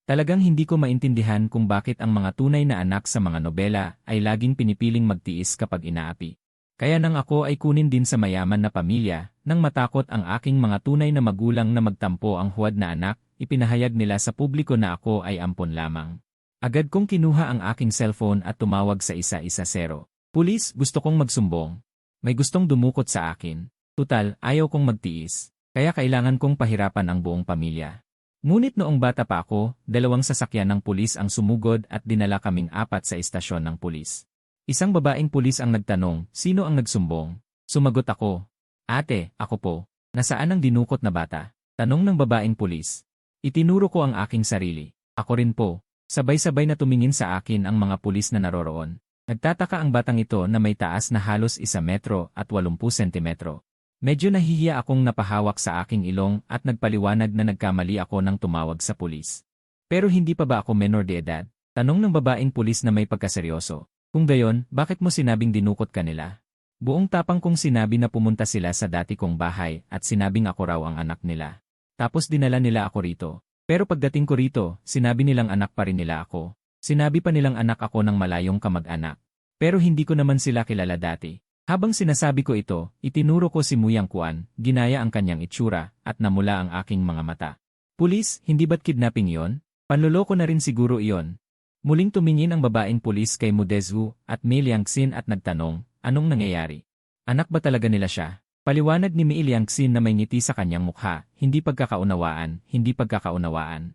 Talagang hindi ko maintindihan kung bakit ang mga tunay na anak sa mga nobela ay laging pinipiling magtiis kapag inaapi. Kaya nang ako ay kunin din sa mayaman na pamilya, nang matakot ang aking mga tunay na magulang na magtampo ang huwad na anak, ipinahayag nila sa publiko na ako ay ampon lamang. Agad kong kinuha ang aking cellphone at tumawag sa 110. Pulis, gusto kong magsumbong. May gustong dumukot sa akin. Tutal, ayaw kong magtiis. Kaya kailangan kong pahirapan ang buong pamilya. Ngunit noong bata pa ako, 2 sasakyan ng pulis ang sumugod at dinala kaming 4 sa istasyon ng pulis. Isang babaeng pulis ang nagtanong, sino ang nagsumbong? Sumagot ako. Ate, ako po. Nasaan ang dinukot na bata? Tanong ng babaeng pulis. Itinuro ko ang aking sarili. Ako rin po. Sabay-sabay na tumingin sa akin ang mga pulis na naroroon. Nagtataka ang batang ito na may taas na halos 1 metro at 80 sentimetro. Medyo nahihiya akong napahawak sa aking ilong at nagpaliwanag na nagkamali ako nang tumawag sa pulis. Pero hindi pa ba ako menor de edad? Tanong ng babaeng pulis na may pagkaseryoso. Kung gayon, bakit mo sinabing dinukot ka nila? Buong tapang kong sinabi na pumunta sila sa dati kong bahay at sinabing ako raw ang anak nila. Tapos dinala nila ako rito. Pero pagdating ko rito, sinabi nilang anak pa rin nila ako. Sinabi pa nilang anak ako ng malayong kamag-anak. Pero hindi ko naman sila kilala dati. Habang sinasabi ko ito, itinuro ko si Muyang Kuan, ginaya ang kanyang itsura, at namula ang aking mga mata. Pulis, hindi ba't kidnapping yon? Panloloko na rin siguro iyon. Muling tumingin ang babaeng pulis kay Mudezhu at Mei Liangxin at nagtanong, anong nangyayari? Anak ba talaga nila siya? Paliwanag ni Mei Liangxin na may ngiti sa kanyang mukha, hindi pagkakaunawaan, hindi pagkakaunawaan.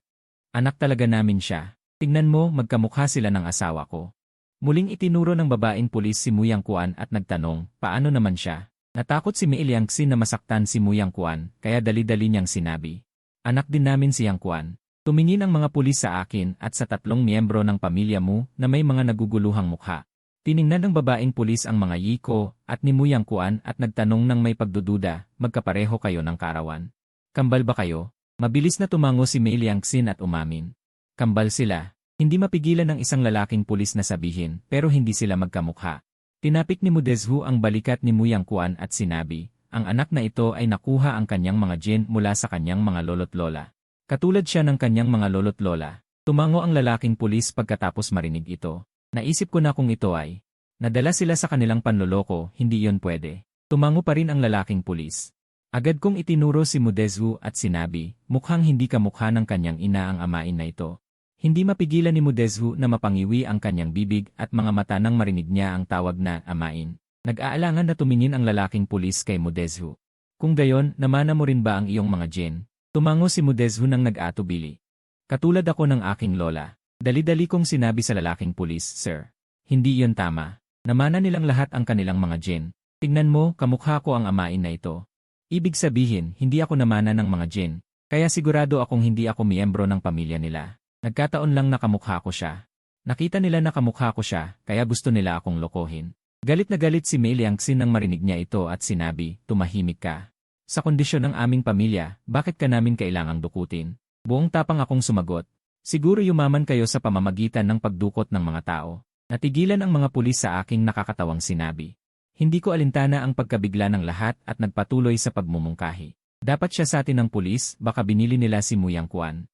Anak talaga namin siya. Tingnan mo, magkamukha sila ng asawa ko. Muling itinuro ng babaeng pulis si Muyang Kuan at nagtanong, paano naman siya? Natakot si Mei Liangxin na masaktan si Muyang Kuan, kaya dali-dali niyang sinabi. Anak din namin si Yang Kuan. Tumingin ang mga pulis sa akin at sa 3 miyembro ng pamilya mo na may mga naguguluhang mukha. Tiningnan ng babaeng pulis ang mga yiko at ni Muyang Kuan at nagtanong ng may pagdududa, magkapareho kayo ng karawan. Kambal ba kayo? Mabilis na tumango si Mei Liangxin at umamin. Kambal sila. Hindi mapigilan ng isang lalaking pulis na sabihin, pero hindi sila magkamukha. Tinapik ni Mudezhu ang balikat ni Muyang Kuan at sinabi, ang anak na ito ay nakuha ang kanyang mga gen mula sa kanyang mga lolo't lola. Katulad siya ng kanyang mga lolo't lola. Tumango ang lalaking pulis pagkatapos marinig ito. Naisip ko na kung ito ay nadala sila sa kanilang panloloko, hindi yon pwede. Tumango pa rin ang lalaking pulis. Agad kong itinuro si Mudezhu at sinabi, mukhang hindi kamukha ng kanyang ina ang amain na ito. Hindi mapigilan ni Mudezhu na mapangiwi ang kanyang bibig at mga mata nang marinig niya ang tawag na amain. Nag-aalangan na tumingin ang lalaking pulis kay Mudezhu. Kung gayon, namana mo rin ba ang iyong mga gen? Tumango si Mudezhu nang nag-atubili. Katulad ako ng aking lola. Dali-dali kong sinabi sa lalaking pulis, sir. Hindi iyon tama. Namana nilang lahat ang kanilang mga gen. Tingnan mo, kamukha ko ang amain na ito. Ibig sabihin, hindi ako namana ng mga gen. Kaya sigurado akong hindi ako miyembro ng pamilya nila. Nagkataon lang na kamukha ko siya. Nakita nila na kamukha ko siya, kaya gusto nila akong lokohin. Galit na galit si Mei Liangxin nang marinig niya ito at sinabi, tumahimik ka. Sa kondisyon ng aming pamilya, bakit ka namin kailangang dukutin? Buong tapang akong sumagot. Siguro yumaman kayo sa pamamagitan ng pagdukot ng mga tao. Natigilan ang mga pulis sa aking nakakatawang sinabi. Hindi ko alintana ang pagkabigla ng lahat at nagpatuloy sa pagmumungkahi. Dapat siya sa atin ng pulis, baka binili nila si Muyang Kuan.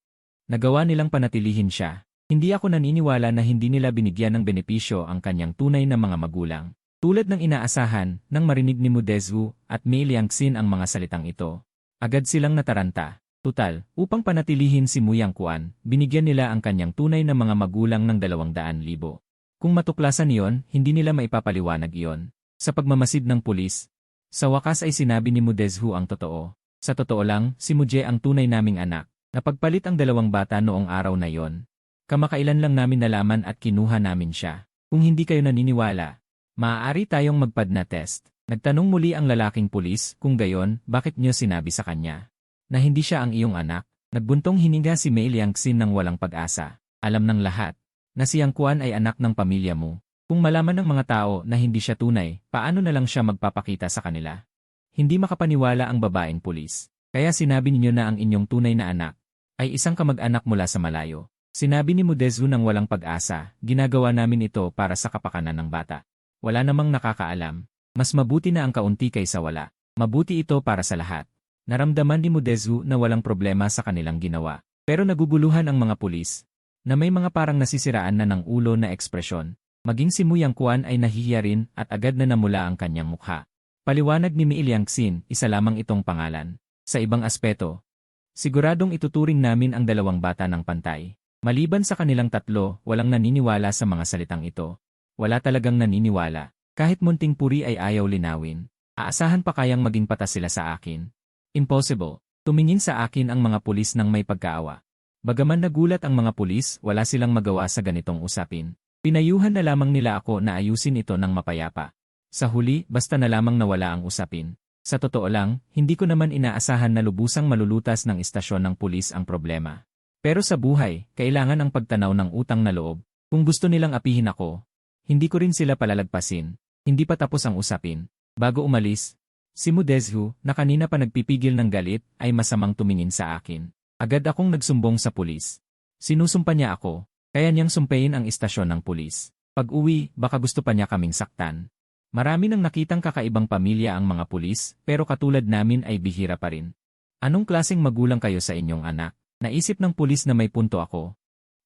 Nagawa nilang panatilihin siya. Hindi ako naniniwala na hindi nila binigyan ng benepisyo ang kanyang tunay na mga magulang. Tulad ng inaasahan, nang marinig ni Mudezhu at Mei Liangxin ang mga salitang ito. Agad silang nataranta. Tutal, upang panatilihin si Muyang Kuan, binigyan nila ang kanyang tunay na mga magulang ng 200,000. Kung matuklasan iyon, hindi nila maipapaliwanag iyon. Sa pagmamasid ng pulis, sa wakas ay sinabi ni Mudezhu ang totoo. Sa totoo lang, si Muje ang tunay naming anak. Napagpalit ang 2 bata noong araw na iyon. Kamakailan lang namin nalaman at kinuha namin siya. Kung hindi kayo naniniwala, maaari tayong magpadna test. Nagtanong muli ang lalaking pulis, kung gayon, bakit niyo sinabi sa kanya na hindi siya ang iyong anak? Nagbuntong hininga si Mei Liangxin ng walang pag-asa. Alam ng lahat na si Yang Kuan ay anak ng pamilya mo. Kung malaman ng mga tao na hindi siya tunay, paano na lang siya magpapakita sa kanila? Hindi makapaniwala ang babaeng pulis. Kaya sinabi ninyo na ang inyong tunay na anak ay isang kamag-anak mula sa malayo. Sinabi ni Mudezhu ng walang pag-asa, ginagawa namin ito para sa kapakanan ng bata. Wala namang nakakaalam. Mas mabuti na ang kaunti kaysa wala. Mabuti ito para sa lahat. Naramdaman ni Mudezhu na walang problema sa kanilang ginawa. Pero naguguluhan ang mga pulis. na may mga parang nasisiraan na ng ulo na ekspresyon. Maging si Mu Yangquan ay nahihiya rin at agad na namula ang kanyang mukha. Paliwanag ni Mi Liangxin, isa lamang itong pangalan. Sa ibang aspeto, siguradong ituturing namin ang dalawang bata ng pantay. Maliban sa kanilang tatlo, walang naniniwala sa mga salitang ito. Wala talagang naniniwala. Kahit munting puri ay ayaw linawin. Aasahan pa kayang maging patas sila sa akin? Impossible. Tumingin sa akin ang mga pulis ng may pagkaawa. Bagaman nagulat ang mga pulis, wala silang magawa sa ganitong usapin. Pinayuhan na lamang nila ako na ayusin ito ng mapayapa. Sa huli, basta na lamang nawala ang usapin. Sa totoo lang, hindi ko naman inaasahan na lubusang malulutas ng istasyon ng pulis ang problema. Pero sa buhay, kailangan ang pagtanaw ng utang na loob. Kung gusto nilang apihin ako, hindi ko rin sila palalagpasin. Hindi pa tapos ang usapin. Bago umalis, si Mu Dezhu, na kanina pa nagpipigil ng galit, ay masamang tumingin sa akin. Agad akong nagsumbong sa pulis. Sinusumpa niya ako, kaya niyang sumpayin ang istasyon ng pulis. Pag-uwi, baka gusto pa niya kaming saktan. Marami nang nakitang kakaibang pamilya ang mga pulis, pero katulad namin ay bihira pa rin. Anong klaseng magulang kayo sa inyong anak? Naisip ng pulis na may punto ako.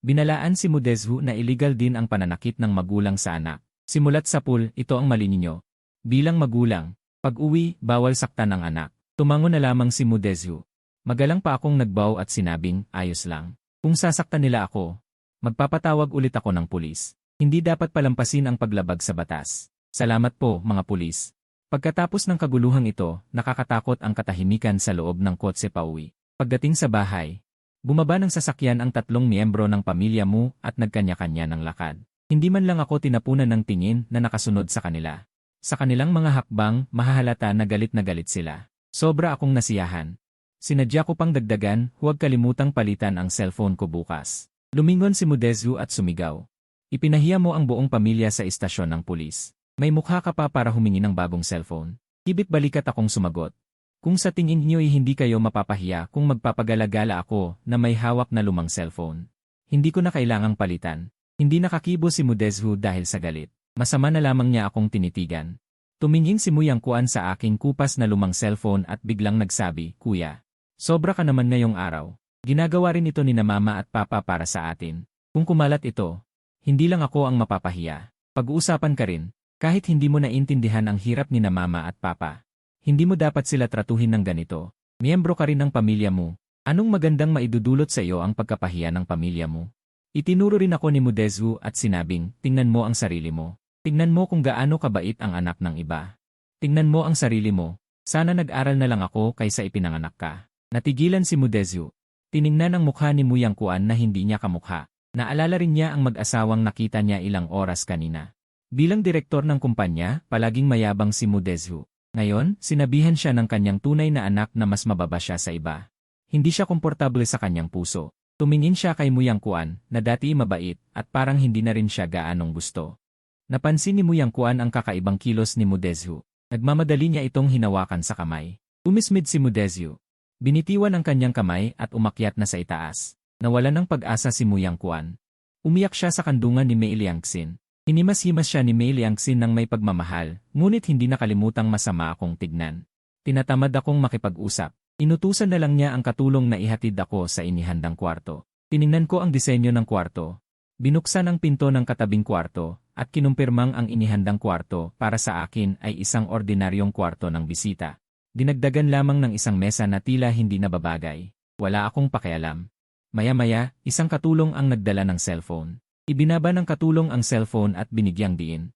Binalaan si Mu Dezhu na illegal din ang pananakit ng magulang sa anak. Simulat sa pool, ito ang mali ninyo. Bilang magulang, pag-uwi, bawal saktan ng anak. Tumango na lamang si Mu Dezhu. Magalang pa akong nagbaw at sinabing, ayos lang. Kung sasaktan nila ako, magpapatawag ulit ako ng pulis. Hindi dapat palampasin ang paglabag sa batas. Salamat po, mga pulis. Pagkatapos ng kaguluhang ito, nakakatakot ang katahimikan sa loob ng kotse pauwi. Pagdating sa bahay, bumaba ng sasakyan ang tatlong miyembro ng pamilya Mu at nagkanya-kanya ng lakad. Hindi man lang ako tinapunan ng tingin na nakasunod sa kanila. Sa kanilang mga hakbang, mahahalata na galit sila. Sobra akong nasiyahan. Sinadya ko pang dagdagan, huwag kalimutang palitan ang cellphone ko bukas. Lumingon si Mu Dezhu at sumigaw. Ipinahiya mo ang buong pamilya sa istasyon ng pulis. May mukha ka pa para humingi ng bagong cellphone. Hibit balikat akong sumagot. Kung sa tingin niyo'y hindi kayo mapapahiya kung magpapagalagala ako na may hawak na lumang cellphone. Hindi ko na kailangang palitan. Hindi nakakibo si Mu Dezhu dahil sa galit. Masama na lamang niya akong tinitigan. Tumingin si Mu Yangquan sa aking kupas na lumang cellphone at biglang nagsabi, Kuya, sobra ka naman ngayong araw. Ginagawa rin ito ni na mama at papa para sa atin. Kung kumalat ito, hindi lang ako ang mapapahiya. Pag-uusapan ka rin, kahit hindi mo naintindihan ang hirap ni na mama at papa. Hindi mo dapat sila tratuhin ng ganito. Miyembro ka rin ng pamilya mo. Anong magandang maidudulot sa iyo ang pagkapahiya ng pamilya mo? Itinuro rin ako ni Mu Dezhu at sinabing, tingnan mo ang sarili mo. Tingnan mo kung gaano kabait ang anak ng iba. Tingnan mo ang sarili mo. Sana nag-aral na lang ako kaysa ipinanganak ka. Natigilan si Mu Dezhu. Tiningnan ang mukha ni Mu Yangquan na hindi niya kamukha. Naalala rin niya ang mag-asawang nakita niya ilang oras kanina. Bilang direktor ng kumpanya, palaging mayabang si Mu Dezhu. Ngayon, sinabihan siya ng kanyang tunay na anak na mas mababa siya sa iba. Hindi siya komportable sa kanyang puso. Tumingin siya kay Mu Yangquan, na dati mabait, at parang hindi na rin siya gaanong gusto. Napansin ni Mu Yangquan ang kakaibang kilos ni Mu Dezhu. Nagmamadali niya itong hinawakan sa kamay. Umismid si Mu Dezhu. Binitiwan ang kanyang kamay at umakyat na sa itaas. Nawalan ng pag-asa si Mu Yangquan. Umiyak siya sa kandungan ni Mi Liangxin. Hinimas-himas siya ni Mi Liangxin ng may pagmamahal, ngunit hindi nakalimutang masama akong tignan. Tinatamad akong makipag-usap. Inutusan na lang niya ang katulong na ihatid ako sa inihandang kwarto. Tiningnan ko ang disenyo ng kwarto. Binuksan ang pinto ng katabing kwarto, at kinumpirmang ang inihandang kwarto para sa akin ay isang ordinaryong kwarto ng bisita. Dinagdagan lamang ng isang mesa na tila hindi nababagay. Wala akong pakialam. Maya-maya, isang katulong ang nagdala ng cellphone. Ibinaba ng katulong ang cellphone at binigyang diin.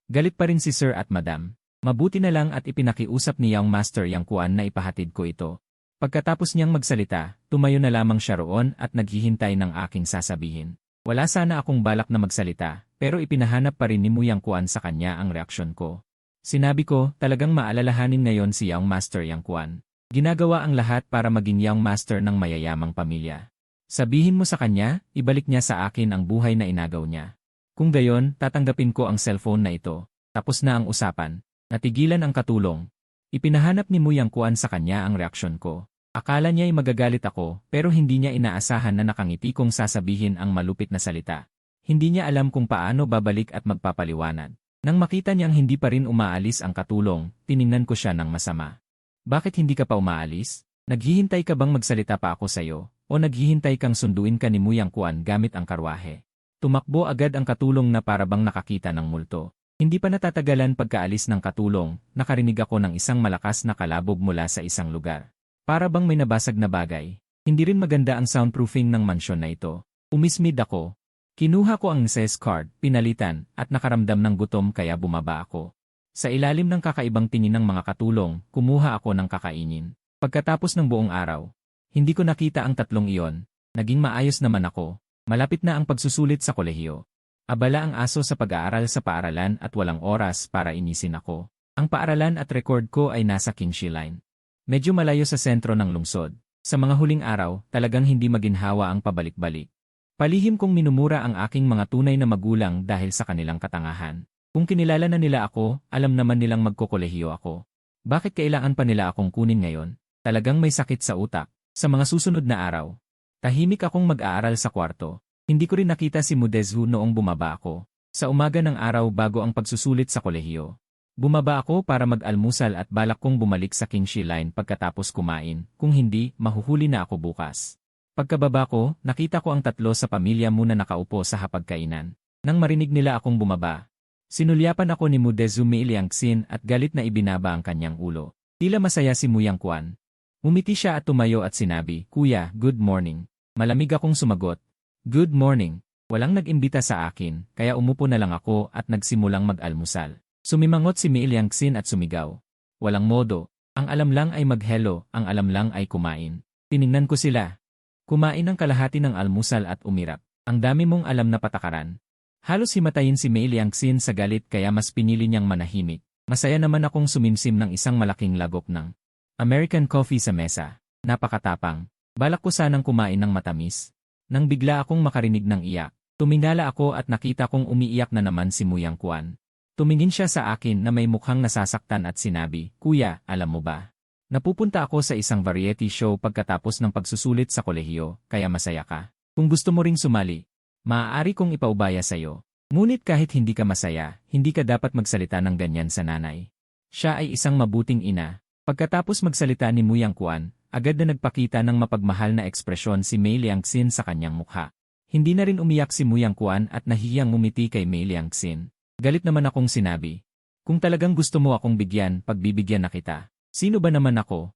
Galit pa rin si Sir at Madam. Mabuti na lang at ipinakiusap ni Young Master Yangquan na ipahatid ko ito. Pagkatapos niyang magsalita, tumayo na lamang siya roon at naghihintay ng aking sasabihin. Wala sana akong balak na magsalita, pero ipinahanap pa rin ni Mu Yangquan sa kanya ang reaksyon ko. Sinabi ko, talagang maalalahanin ngayon si Young Master Yangquan. Ginagawa ang lahat para maging Young Master ng mayayamang pamilya. Sabihin mo sa kanya, ibalik niya sa akin ang buhay na inagaw niya. Kung gayon, tatanggapin ko ang cellphone na ito. Tapos na ang usapan. Natigilan ang katulong. Ipinahanap ni Mu Yangquan sa kanya ang reaksyon ko. Akala niya'y magagalit ako, pero hindi niya inaasahan na nakangiti kong sasabihin ang malupit na salita. Hindi niya alam kung paano babalik at magpapaliwanag. Nang makita niyang hindi pa rin umaalis ang katulong, tiningnan ko siya ng masama. Bakit hindi ka pa umaalis? Naghihintay ka bang magsalita pa ako sa'yo? o naghihintay kang sunduin ka ni Muyang Kuan gamit ang karwahe? Tumakbo agad ang katulong na parabang nakakita ng multo. Hindi pa natatagalan pagkaalis ng katulong, nakarinig ako ng isang malakas na kalabog mula sa isang lugar. Para bang may nabasag na bagay. Hindi rin maganda ang soundproofing ng mansyon na ito. Umismid ako. Kinuha ko ang NSS card, pinalitan, at nakaramdam ng gutom kaya bumaba ako. Sa ilalim ng kakaibang tingin ng mga katulong, kumuha ako ng kakainin. Pagkatapos ng buong araw, hindi ko nakita ang tatlong iyon. Naging maayos naman ako. Malapit na ang pagsusulit sa kolehiyo. Abala ang aso sa pag-aaral sa paaralan at walang oras para inisin ako. Ang paaralan at record ko ay nasa Kingshi Line. Medyo malayo sa sentro ng lungsod. Sa mga huling araw, talagang hindi maginhawa ang pabalik-balik. Palihim kong minumura ang aking mga tunay na magulang dahil sa kanilang katangahan. Kung kinilala na nila ako, alam naman nilang magkokolehiyo ako. Bakit kailangan pa nila akong kunin ngayon? Talagang may sakit sa utak. Sa mga susunod na araw, tahimik akong mag-aaral sa kwarto. Hindi ko rin nakita si Mudezhu noong bumaba ako. Sa umaga ng araw bago ang pagsusulit sa kolehiyo. Bumaba ako para mag-almusal at balak kong bumalik sa Kingshi Line pagkatapos kumain. Kung hindi, mahuhuli na ako bukas. Pagkababa ko, nakita ko ang tatlo sa pamilya muna nakaupo sa hapagkainan. Nang marinig nila akong bumaba, sinulyapan ako ni Mudezhu Meiliangxin at galit na ibinaba ang kanyang ulo. Tila masaya si Muyang Kuan. Umiti siya at tumayo at sinabi, "Kuya, good morning." Malamig akong sumagot, "Good morning." Walang nag-imbita sa akin, kaya umupo na lang ako at nagsimulang mag-almusal. Sumimangot si Meiliangxin at sumigaw. Walang modo. Ang alam lang ay mag-hello, ang alam lang ay kumain. Tiningnan ko sila. Kumain ng kalahati ng almusal at umirap. Ang dami mong alam na patakaran. Halos himatayin si Meiliangxin sa galit kaya mas pinili niyang manahimik. Masaya naman akong sumimsim ng isang malaking lagok ng American coffee sa mesa. Napakatapang. Balak ko sanang kumain ng matamis. Nang bigla akong makarinig ng iyak, tumingala ako at nakita kong umiiyak na naman si Muyang Kuan. Tumingin siya sa akin na may mukhang nasasaktan at sinabi, "Kuya, alam mo ba? Napupunta ako sa isang variety show pagkatapos ng pagsusulit sa kolehiyo, kaya masaya ka. Kung gusto mo ring sumali, maaari kong ipaubaya sa'yo. Ngunit kahit hindi ka masaya, hindi ka dapat magsalita ng ganyan sa nanay. Siya ay isang mabuting ina." Pagkatapos magsalita ni Muyang Kuan, agad na nagpakita ng mapagmahal na ekspresyon si Meiliangxin sa kanyang mukha. Hindi na rin umiyak si Muyang Kuan at nahiyang ngumiti kay Meiliangxin. Galit naman akong sinabi, "Kung talagang gusto mo akong bigyan, pagbibigyan na kita. Sino ba naman ako?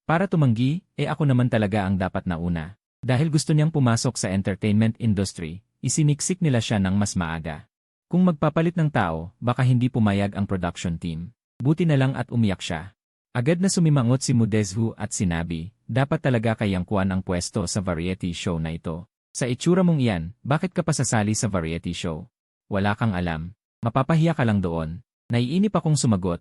Para tumanggi, ako naman talaga ang dapat na una." Dahil gusto niyang pumasok sa entertainment industry, isiniksik nila siya ng mas maaga. Kung magpapalit ng tao, baka hindi pumayag ang production team. Buti na lang at umiyak siya. Agad na sumimangot si Mudezhu at sinabi, "Dapat talaga kay Yang Kuan ang pwesto sa variety show na ito. Sa itsura mong iyan, bakit ka pa sasali sa variety show? Wala kang alam. Mapapahiya ka lang doon." Naiinip akong sumagot,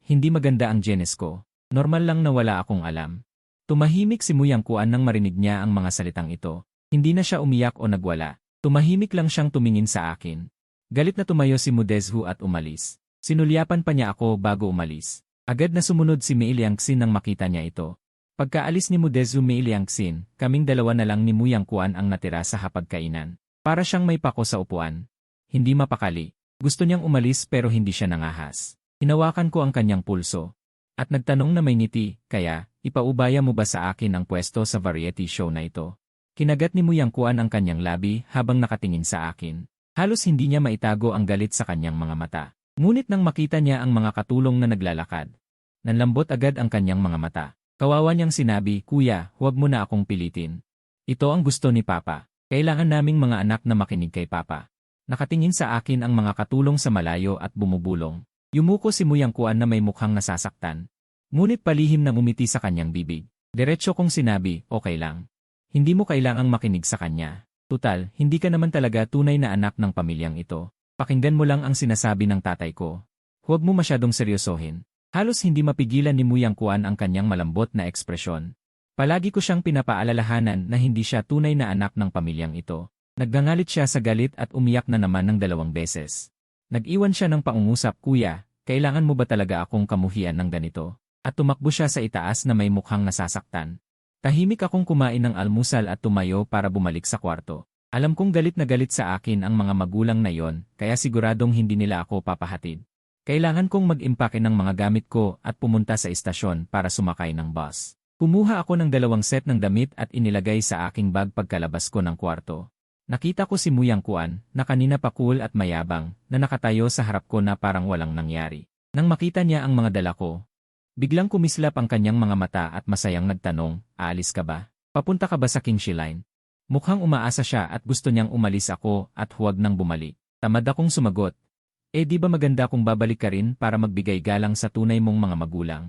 "Hindi maganda ang genes ko. Normal lang na wala akong alam." Tumahimik si Muyang Kuan nang marinig niya ang mga salitang ito. Hindi na siya umiyak o nagwala. Tumahimik lang siyang tumingin sa akin. Galit na tumayo si Mudezhu at umalis. Sinulyapan pa niya ako bago umalis. Agad na sumunod si Meiliangxin nang makita niya ito. Pagkaalis ni Mudezhu Meiliangxin, kaming dalawa na lang ni Muyang Kuan ang natira sa hapagkainan. Para siyang may pako sa upuan. Hindi mapakali. Gusto niyang umalis pero hindi siya nangahas. Hinawakan ko ang kanyang pulso. At nagtanong na may ngiti, "Kaya, ipaubaya mo ba sa akin ang pwesto sa variety show na ito?" Kinagat ni Muyang Kuan ang kanyang labi habang nakatingin sa akin. Halos hindi niya maitago ang galit sa kanyang mga mata. Ngunit nang makita niya ang mga katulong na naglalakad, nanlambot agad ang kanyang mga mata. Kawawa niyang sinabi, "Kuya, huwag mo na akong pilitin. Ito ang gusto ni Papa. Kailangan naming mga anak na makinig kay Papa." Nakatingin sa akin ang mga katulong sa malayo at bumubulong. Yumuko si Muyang Kuan na may mukhang nasasaktan. Ngunit palihim na umiti sa kanyang bibig. Diretso kong sinabi, "Okay lang. Hindi mo kailangang makinig sa kanya. Tutal, hindi ka naman talaga tunay na anak ng pamilyang ito. Pakinggan mo lang ang sinasabi ng tatay ko. Huwag mo masyadong seryosohin." Halos hindi mapigilan ni Muyang Kuan ang kanyang malambot na ekspresyon. Palagi ko siyang pinapaalalahanan na hindi siya tunay na anak ng pamilyang ito. Naggangalit siya sa galit at umiyak na naman ng 2 beses. Nag-iwan siya ng pangungusap, "Kuya, kailangan mo ba talaga akong kamuhian ng ganito?" At tumakbo siya sa itaas na may mukhang nasasaktan. Tahimik akong kumain ng almusal at tumayo para bumalik sa kwarto. Alam kong galit na galit sa akin ang mga magulang na yon, kaya siguradong hindi nila ako papahatid. Kailangan kong mag-impake ng mga gamit ko at pumunta sa istasyon para sumakay ng bus. Kumuha ako ng 2 set ng damit at inilagay sa aking bag pagkalabas ko ng kwarto. Nakita ko si Muyang Kuan, na kanina pa cool at mayabang, na nakatayo sa harap ko na parang walang nangyari. Nang makita niya ang mga dala ko, biglang kumislap ang kanyang mga mata at masayang nagtanong, "Aalis ka ba? Papunta ka ba sa Kingshi Line?" Mukhang umaasa siya at gusto niyang umalis ako at huwag nang bumalik. Tamad akong sumagot. Di ba maganda kung babalik ka rin para magbigay galang sa tunay mong mga magulang?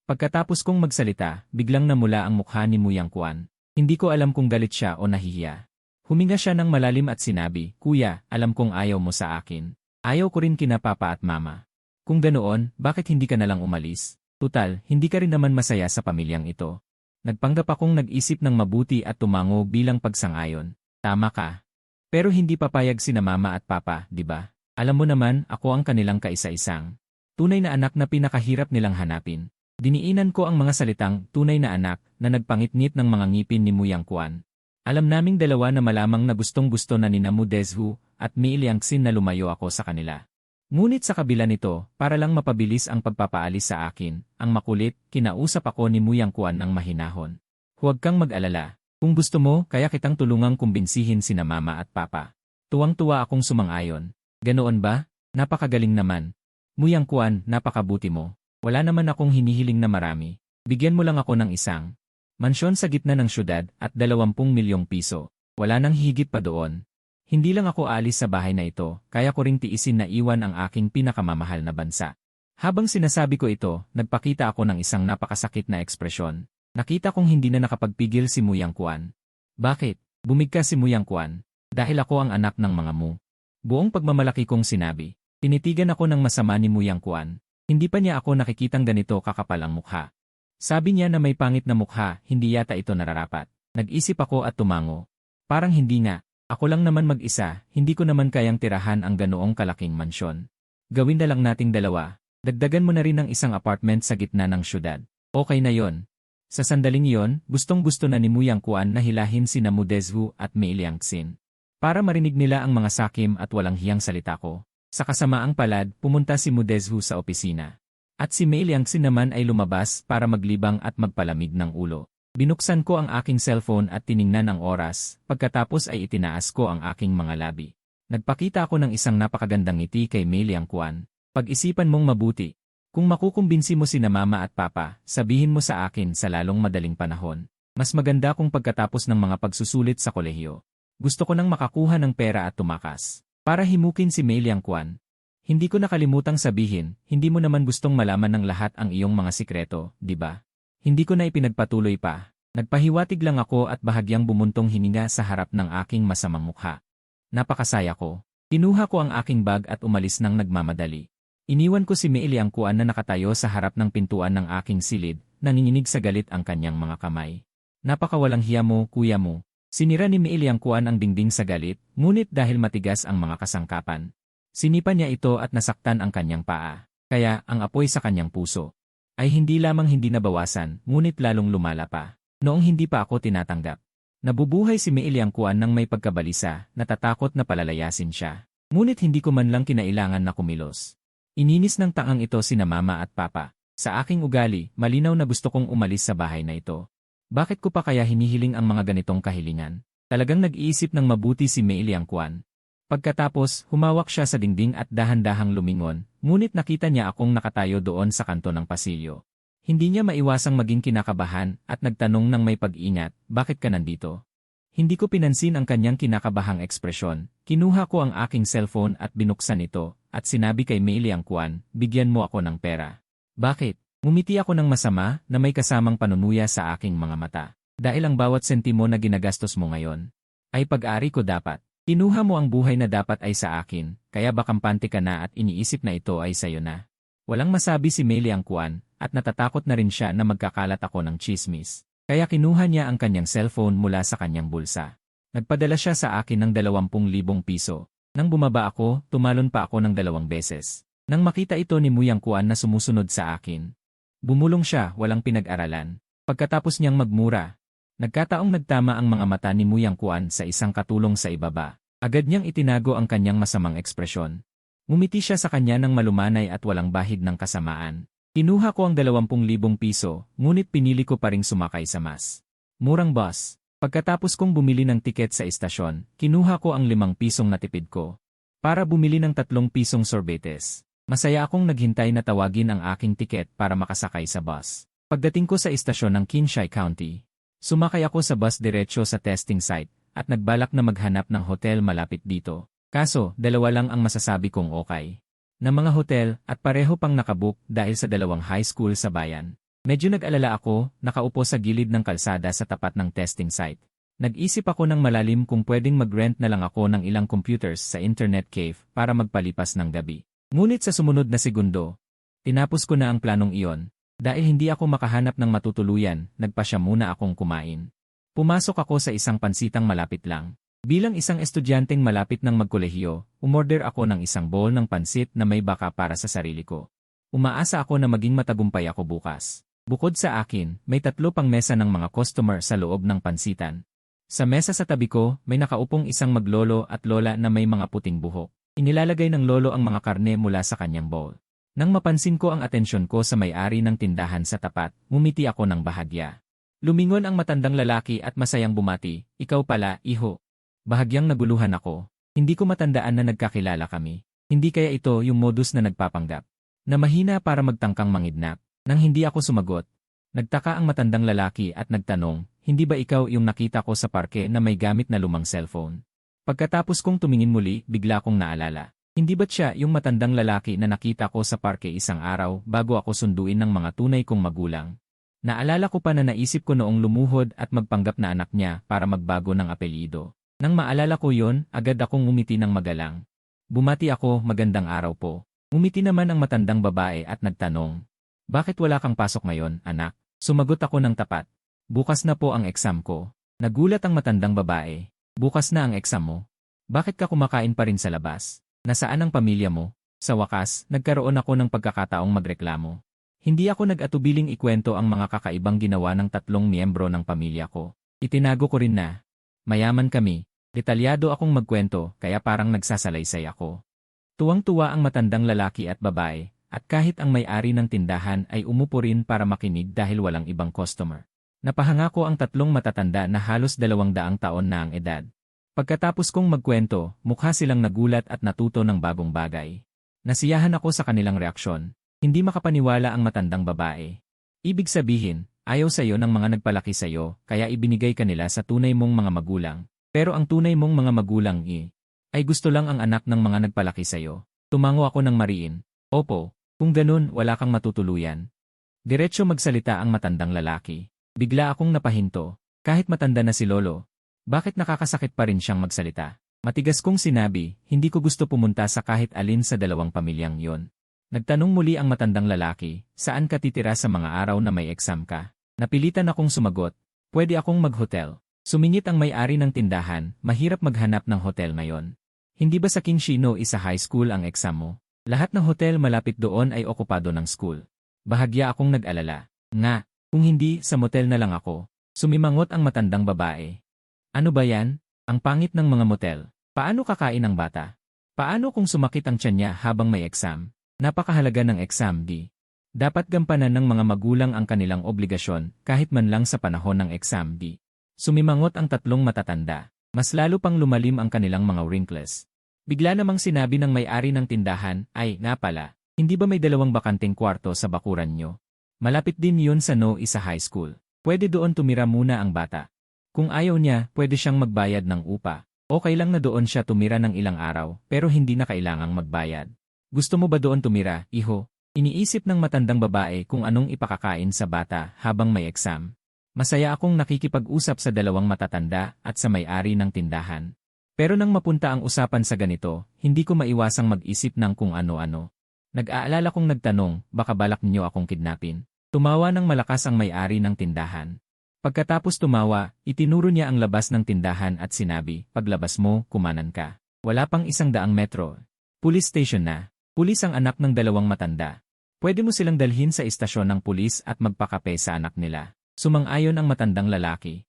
Pagkatapos kong magsalita, biglang namula ang mukha ni Muyang Kuan. Hindi ko alam kung galit siya o nahihiya. Huminga siya ng malalim at sinabi, "Kuya, alam kong ayaw mo sa akin. Ayaw ko rin kina papa at mama. Kung ganoon, bakit hindi ka nalang umalis? Tutal, hindi ka rin naman masaya sa pamilyang ito." Nagpanggap akong nag-isip ng mabuti at tumango bilang pagsangayon. Tama ka. Pero hindi papayag sina mama at papa, di ba? Alam mo naman, ako ang kanilang kaisa-isang tunay na anak na pinakahirap nilang hanapin. Diniinan ko ang mga salitang tunay na anak na nagpangit-ngit ng mga ngipin ni Muyang Kuan. Alam naming dalawa na malamang na gustong-gusto na ni Mu Dezhu at Mi Liangxin na lumayo ako sa kanila. Ngunit sa kabila nito, para lang mapabilis ang pagpapaalis sa akin, ang makulit, kinausap ako ni Muyang Kuan ng mahinahon. "Huwag kang mag-alala. Kung gusto mo, kaya kitang tulungang kumbinsihin sina mama at papa." Tuwang-tuwa akong sumang-ayon. "Ganoon ba? Napakagaling naman. Muyang Kuan, napakabuti mo. Wala naman akong hinihiling na marami. Bigyan mo lang ako ng isang mansyon sa gitna ng syudad at 20 milyong piso. Wala nang higit pa doon. Hindi lang ako alis sa bahay na ito, kaya ko ring tiisin na iwan ang aking pinakamamahal na bansa." Habang sinasabi ko ito, nagpakita ako ng isang napakasakit na ekspresyon. Nakita kong hindi na nakapagpigil si Muyang Kuan. "Bakit?" Bumigkas si Muyang Kuan. "Dahil ako ang anak ng mga Mu." Buong pagmamalaki kong sinabi. Tinitigan ako ng masama ni Muyang Kuan. Hindi pa niya ako nakikitang ganito kakapal ang mukha. Sabi niya na may pangit na mukha, hindi yata ito nararapat. Nag-isip ako at tumango. Parang hindi nga. Ako lang naman mag-isa, hindi ko naman kayang tirahan ang ganoong kalaking mansyon. Gawin na lang nating dalawa. Dagdagan mo na rin ng isang apartment sa gitna ng syudad. Okay na yon. Sa sandaling iyon, gustong-gusto na ni Muyang Kuan na hilahin sina Mu Dezhu at Mi Liangxin. Para marinig nila ang mga sakim at walang hiyang salita ko. Sa kasamaang palad, pumunta si Mu Dezhu sa opisina. At si Mi Liangxin naman ay lumabas para maglibang at magpalamig ng ulo. Binuksan ko ang aking cellphone at tiningnan ang oras, pagkatapos ay itinaas ko ang aking mga labi. Nagpakita ako ng isang napakagandang ngiti kay Mi Liang Kuan. "Pag-isipan mong mabuti. Kung makukumbinsi mo sina mama at papa, sabihin mo sa akin sa lalong madaling panahon. Mas maganda kung pagkatapos ng mga pagsusulit sa kolehiyo. Gusto ko nang makakuha ng pera at tumakas. Para himukin si Mi Liang Kuan. Hindi ko nakalimutang sabihin, hindi mo naman gustong malaman ng lahat ang iyong mga sikreto, di ba?" Hindi ko na ipinagpatuloy pa. Nagpahiwatig lang ako at bahagyang bumuntong hininga sa harap ng aking masamang mukha. Napakasaya ko. Kinuha ko ang aking bag at umalis nang nagmamadali. Iniwan ko si Mi Liang Kuan na nakatayo sa harap ng pintuan ng aking silid, nanginginig sa galit ang kanyang mga kamay. "Napakawalang hiya mo, kuya mo." Sinira ni Mi Liang Kuan ang dingding sa galit, ngunit dahil matigas ang mga kasangkapan. Sinipa niya ito at nasaktan ang kanyang paa. Kaya, ang apoy sa kanyang puso ay hindi lamang hindi nabawasan, ngunit lalong lumala pa. Noong hindi pa ako tinatanggap. Nabubuhay si Mi Liang Kuan nang may pagkabalisa, natatakot na palalayasin siya. Ngunit hindi ko man lang kinailangan na kumilos. Ininis ng taang ito sina mama at papa. Sa aking ugali, malinaw na gusto kong umalis sa bahay na ito. Bakit ko pa kaya hinihiling ang mga ganitong kahilingan? Talagang nag-iisip ng mabuti si Mi Liang Kuan. Pagkatapos, humawak siya sa dingding at dahan-dahang lumingon, ngunit nakita niya akong nakatayo doon sa kanto ng pasilyo. Hindi niya maiwasang maging kinakabahan at nagtanong ng may pag-ingat, "Bakit ka nandito?" Hindi ko pinansin ang kanyang kinakabahang ekspresyon. Kinuha ko ang aking cellphone at binuksan ito, at sinabi kay Mi Liang Kuan, "Bigyan mo ako ng pera." "Bakit?" Ngumiti ako ng masama na may kasamang panunuya sa aking mga mata. "Dahil ang bawat sentimo na ginagastos mo ngayon ay pag-ari ko dapat. Kinuha mo ang buhay na dapat ay sa akin, kaya bakampante ka na at iniisip na ito ay sayo na." Walang masabi si Mi Liang Kuan, at natatakot na rin siya na magkakalat ako ng chismis. Kaya kinuha niya ang kanyang cellphone mula sa kanyang bulsa. Nagpadala siya sa akin ng 20,000 piso. Nang bumaba ako, tumalon pa ako ng 2 beses. Nang makita ito ni Muyang Kuan na sumusunod sa akin, bumulong siya, walang pinag-aralan. Pagkatapos niyang magmura, nagkataong nagtama ang mga mata ni Muyang Kuan sa isang katulong sa ibaba. Agad niyang itinago ang kanyang masamang ekspresyon. Ngumiti siya sa kanya ng malumanay at walang bahid ng kasamaan. Kinuha ko ang 20,000 piso, ngunit pinili ko pa ring sumakay sa mas murang bus. Pagkatapos kong bumili ng tiket sa istasyon, kinuha ko ang 5 pisong natipid ko para bumili ng 3 pisong sorbetes. Masaya akong naghintay na tawagin ang aking tiket para makasakay sa bus. Pagdating ko sa istasyon ng Kinshai County, sumakay ako sa bus diretsyo sa testing site at nagbalak na maghanap ng hotel malapit dito. Kaso, 2 lang ang masasabi kong okay na mga hotel at pareho pang nakabook dahil sa 2 high school sa bayan. Medyo nag-alala ako, nakaupo sa gilid ng kalsada sa tapat ng testing site. Nag-isip ako ng malalim kung pwedeng mag-rent na lang ako ng ilang computers sa internet cafe para magpalipas ng gabi. Ngunit sa sumunod na segundo, tinapos ko na ang planong iyon. Dahil hindi ako makahanap ng matutuluyan, nagpasya muna akong kumain. Pumasok ako sa isang pansitang malapit lang. Bilang isang estudyanteng malapit ng magkolehiyo, umorder ako ng isang bowl ng pansit na may baka para sa sarili ko. Umaasa ako na maging matagumpay ako bukas. Bukod sa akin, may 3 pang mesa ng mga customer sa loob ng pansitan. Sa mesa sa tabi ko, may nakaupong isang maglolo at lola na may mga puting buhok. Inilalagay ng lolo ang mga karne mula sa kanyang bowl. Nang mapansin ko ang atensyon ko sa may-ari ng tindahan sa tapat, ngumiti ako ng bahagya. Lumingon ang matandang lalaki at masayang bumati, "Ikaw pala, iho." Bahagyang naguluhan ako. Hindi ko matandaan na nagkakilala kami. Hindi kaya ito yung modus na nagpapanggap na mahina para magtangkang mangidnap? Nang hindi ako sumagot, nagtaka ang matandang lalaki at nagtanong, "Hindi ba ikaw yung nakita ko sa parke na may gamit na lumang cellphone?" Pagkatapos kong tumingin muli, bigla kong naalala. Hindi ba't siya yung matandang lalaki na nakita ko sa parke isang araw bago ako sunduin ng mga tunay kong magulang? Naalala ko pa na naisip ko noong lumuhod at magpanggap na anak niya para magbago ng apelyido. Nang maalala ko yon, agad akong ngumiti ng magalang. Bumati ako, "Magandang araw po." Ngumiti naman ang matandang babae at nagtanong, "Bakit wala kang pasok ngayon, anak?" Sumagot ako ng tapat, "Bukas na po ang exam ko." Nagulat ang matandang babae, "Bukas na ang exam mo? Bakit ka kumakain pa rin sa labas? Nasaan ang pamilya mo?" Sa wakas, nagkaroon ako ng pagkakataong magreklamo. Hindi ako nag-atubiling ikwento ang mga kakaibang ginawa ng 3 miyembro ng pamilya ko. Itinago ko rin na mayaman kami. Detalyado akong magkwento kaya parang nagsasalaysay ako. Tuwang-tuwa ang matandang lalaki at babae, at kahit ang may-ari ng tindahan ay umupo rin para makinig dahil walang ibang customer. Napahanga ko ang 3 matatanda na halos 200 taon na ang edad. Pagkatapos kong magkwento, mukha silang nagulat at natuto ng bagong bagay. Nasiyahan ako sa kanilang reaksyon. Hindi makapaniwala ang matandang babae. Ibig sabihin, ayaw sa'yo ng mga nagpalaki sa'yo, kaya ibinigay ka nila sa tunay mong mga magulang. Pero ang tunay mong mga magulang ay gusto lang ang anak ng mga nagpalaki sa'yo. Tumango ako ng mariin. Opo, kung ganun wala kang matutuluyan. Diretso magsalita ang matandang lalaki. Bigla akong napahinto. Kahit matanda na si Lolo, bakit nakakasakit pa rin siyang magsalita? Matigas kong sinabi, hindi ko gusto pumunta sa kahit alin sa 2 pamilyang yon. Nagtanong muli ang matandang lalaki, "Saan ka titira sa mga araw na may exam ka?" Napilitan akong sumagot, "Pwede akong mag-hotel." Sumingit ang may-ari ng tindahan, "Mahirap maghanap ng hotel ngayon. Hindi ba sa King Shino Isa High School ang exam mo? Lahat ng hotel malapit doon ay okupado ng school." Bahagya akong nag-alala. "Nga, kung hindi, sa motel na lang ako." Sumimangot ang matandang babae. "Ano ba yan? Ang pangit ng mga motel. Paano kakain ang bata? Paano kung sumakit ang tiyan niya habang may exam? Napakahalaga ng exam, di. Dapat gampanan ng mga magulang ang kanilang obligasyon kahit man lang sa panahon ng exam, di." Sumimangot ang 3 matatanda. Mas lalo pang lumalim ang kanilang mga wrinkles. Bigla namang sinabi ng may-ari ng tindahan, "Ay, nga pala, hindi ba may 2 bakanteng kwarto sa bakuran nyo? Malapit din yun sa No Isa High School. Pwede doon tumira muna ang bata. Kung ayaw niya, pwede siyang magbayad ng upa. Okay lang na doon siya tumira ng ilang araw, pero hindi na kailangang magbayad. Gusto mo ba doon tumira, iho?" Iniisip ng matandang babae kung anong ipakakain sa bata habang may exam. Masaya akong nakikipag-usap sa 2 matatanda at sa may-ari ng tindahan. Pero nang mapunta ang usapan sa ganito, hindi ko maiwasang mag-isip ng kung ano-ano. Nag-aalala kong nagtanong, "Baka balak niyo akong kidnapin?" Tumawa ng malakas ang may-ari ng tindahan. Pagkatapos tumawa, itinuro niya ang labas ng tindahan at sinabi, "Paglabas mo, kumanan ka. Wala pang 100 metro. Police station na." Pulis ang anak ng 2 matanda. "Pwede mo silang dalhin sa istasyon ng pulis at magpakape sa anak nila." Sumang-ayon ang matandang lalaki.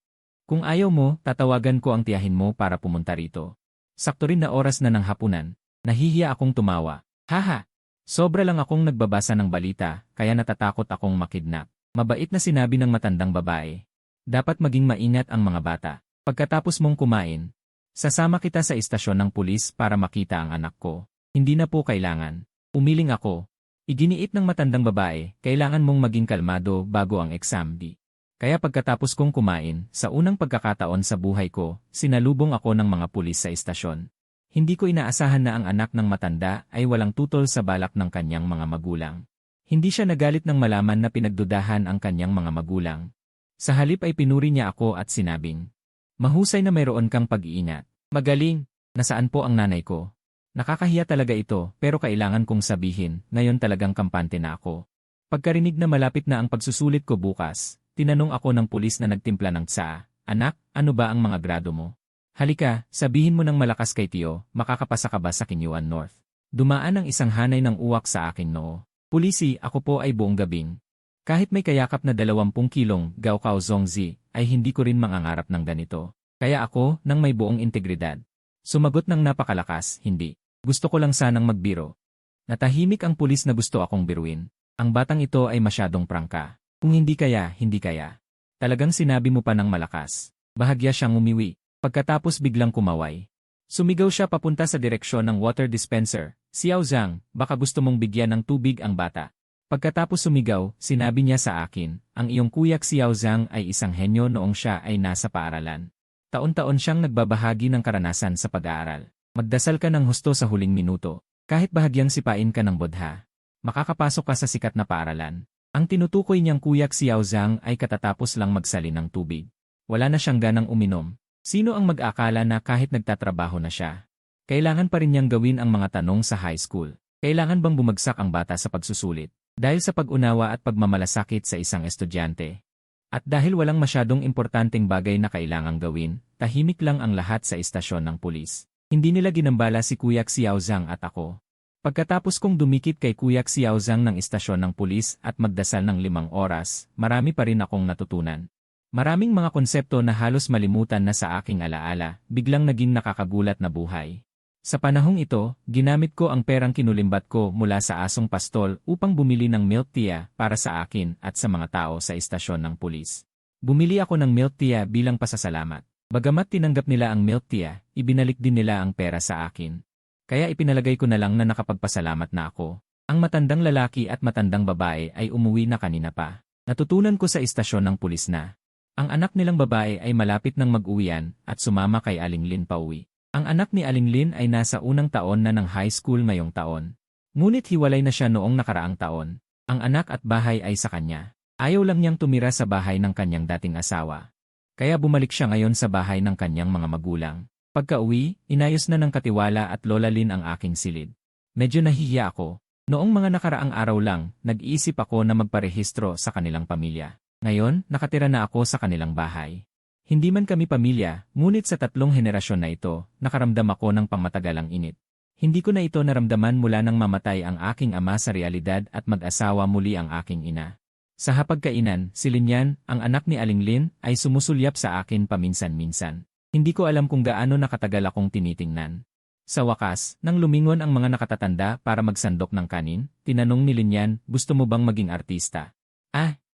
"Kung ayaw mo, tatawagan ko ang tiyahin mo para pumunta rito." Sakto rin na oras na ng hapunan. Nahihiya akong tumawa. "Haha! Sobra lang akong nagbabasa ng balita, kaya natatakot akong makidnap. Mabait na sinabi ng matandang babae. Dapat maging maingat ang mga bata. Pagkatapos mong kumain, sasama kita sa istasyon ng pulis para makita ang anak ko. Hindi na po kailangan. Umiling ako. Iginiit ng matandang babae, kailangan mong maging kalmado bago ang exam di. Kaya pagkatapos kong kumain, sa unang pagkakataon sa buhay ko, sinalubong ako ng mga pulis sa istasyon. Hindi ko inaasahan na ang anak ng matanda ay walang tutol sa balak ng kanyang mga magulang. Hindi siya nagalit nang malaman na pinagdudahan ang kanyang mga magulang. Sa halip ay pinuri niya ako at sinabing, "Mahusay na mayroon kang pag-iingat. Magaling, nasaan po ang nanay ko?" Nakakahiya talaga ito, pero kailangan kong sabihin, ngayon talagang kampante na ako. Pagkarinig na malapit na ang pagsusulit ko bukas, tinanong ako ng pulis na nagtimpla ng tsaa, "Anak, ano ba ang mga grado mo? Halika, sabihin mo ng malakas kay Tio, makakapasa ka ba sa Kinyuan North?" Dumaan ang isang hanay ng uwak sa aking noo. "Pulisi, ako po ay buong gabing. Kahit may kayakap na 20 kilong Gaokao Zongzi, ay hindi ko rin mangangarap ng ganito. Kaya ako, nang may buong integridad." Sumagot ng napakalakas, "Hindi. Gusto ko lang sanang magbiro." Natahimik ang pulis na gusto akong biruin. Ang batang ito ay masyadong prangka. "Kung hindi kaya, hindi kaya. Talagang sinabi mo pa ng malakas." Bahagya siyang umiwi. Pagkatapos biglang kumaway. Sumigaw siya papunta sa direksyon ng water dispenser. "Xiao Zhang, baka gusto mong bigyan ng tubig ang bata." Pagkatapos sumigaw, sinabi niya sa akin, "Ang iyong kuya Xiao Zhang ay isang henyo noong siya ay nasa paaralan. Taon-taon siyang nagbabahagi ng karanasan sa pag-aaral. Magdasal ka ng husto sa huling minuto. Kahit bahagyang sipain ka ng bodha, makakapasok ka sa sikat na paaralan." Ang tinutukoy niyang kuya Xiao Zhang ay katatapos lang magsalin ng tubig. Wala na siyang ganang uminom. Sino ang mag-akala na kahit nagtatrabaho na siya, kailangan pa rin niyang gawin ang mga tanong sa high school? Kailangan bang bumagsak ang bata sa pagsusulit? Dahil sa pag-unawa at pagmamalasakit sa isang estudyante. At dahil walang masyadong importanteng bagay na kailangang gawin, tahimik lang ang lahat sa istasyon ng pulis. Hindi nila ginambala si Kuya Xiao Zhang at ako. Pagkatapos kong dumikit kay Kuya Xiao Zhang ng istasyon ng pulis at magdasal ng 5 oras, marami pa rin akong natutunan. Maraming mga konsepto na halos malimutan na sa aking alaala, biglang naging nakakagulat na buhay. Sa panahong ito, ginamit ko ang perang kinulimbat ko mula sa asong pastol upang bumili ng milk tea para sa akin at sa mga tao sa istasyon ng pulis. Bumili ako ng milk tea bilang pasasalamat. Bagamat tinanggap nila ang milk tea, ibinalik din nila ang pera sa akin. Kaya ipinalagay ko na lang na nakapagpasalamat na ako. Ang matandang lalaki at matandang babae ay umuwi na kanina pa. Natutunan ko sa istasyon ng pulis na ang anak nilang babae ay malapit ng mag-uwian at sumama kay Aling Lin pauwi. Ang anak ni Aling Lin ay nasa unang taon na ng high school ngayong taon. Ngunit hiwalay na siya noong nakaraang taon. Ang anak at bahay ay sa kanya. Ayaw lang niyang tumira sa bahay ng kanyang dating asawa. Kaya bumalik siya ngayon sa bahay ng kanyang mga magulang. Pagka-uwi, inayos na ng katiwala at Lola Lin ang aking silid. Medyo nahihiya ako. Noong mga nakaraang araw lang, nag-iisip ako na magparehistro sa kanilang pamilya. Ngayon, nakatira na ako sa kanilang bahay. Hindi man kami pamilya, ngunit sa 3 henerasyon na ito, nakaramdam ako ng pangmatagalang init. Hindi ko na ito naramdaman mula nang mamatay ang aking ama sa realidad at mag-asawa muli ang aking ina. Sa hapagkainan, si Linyan, ang anak ni Aling Lin, ay sumusulyap sa akin paminsan-minsan. Hindi ko alam kung gaano nakatagal akong tinitingnan. Sa wakas, nang lumingon ang mga nakatatanda para magsandok ng kanin, tinanong ni Linyan, "Gusto mo bang maging artista?"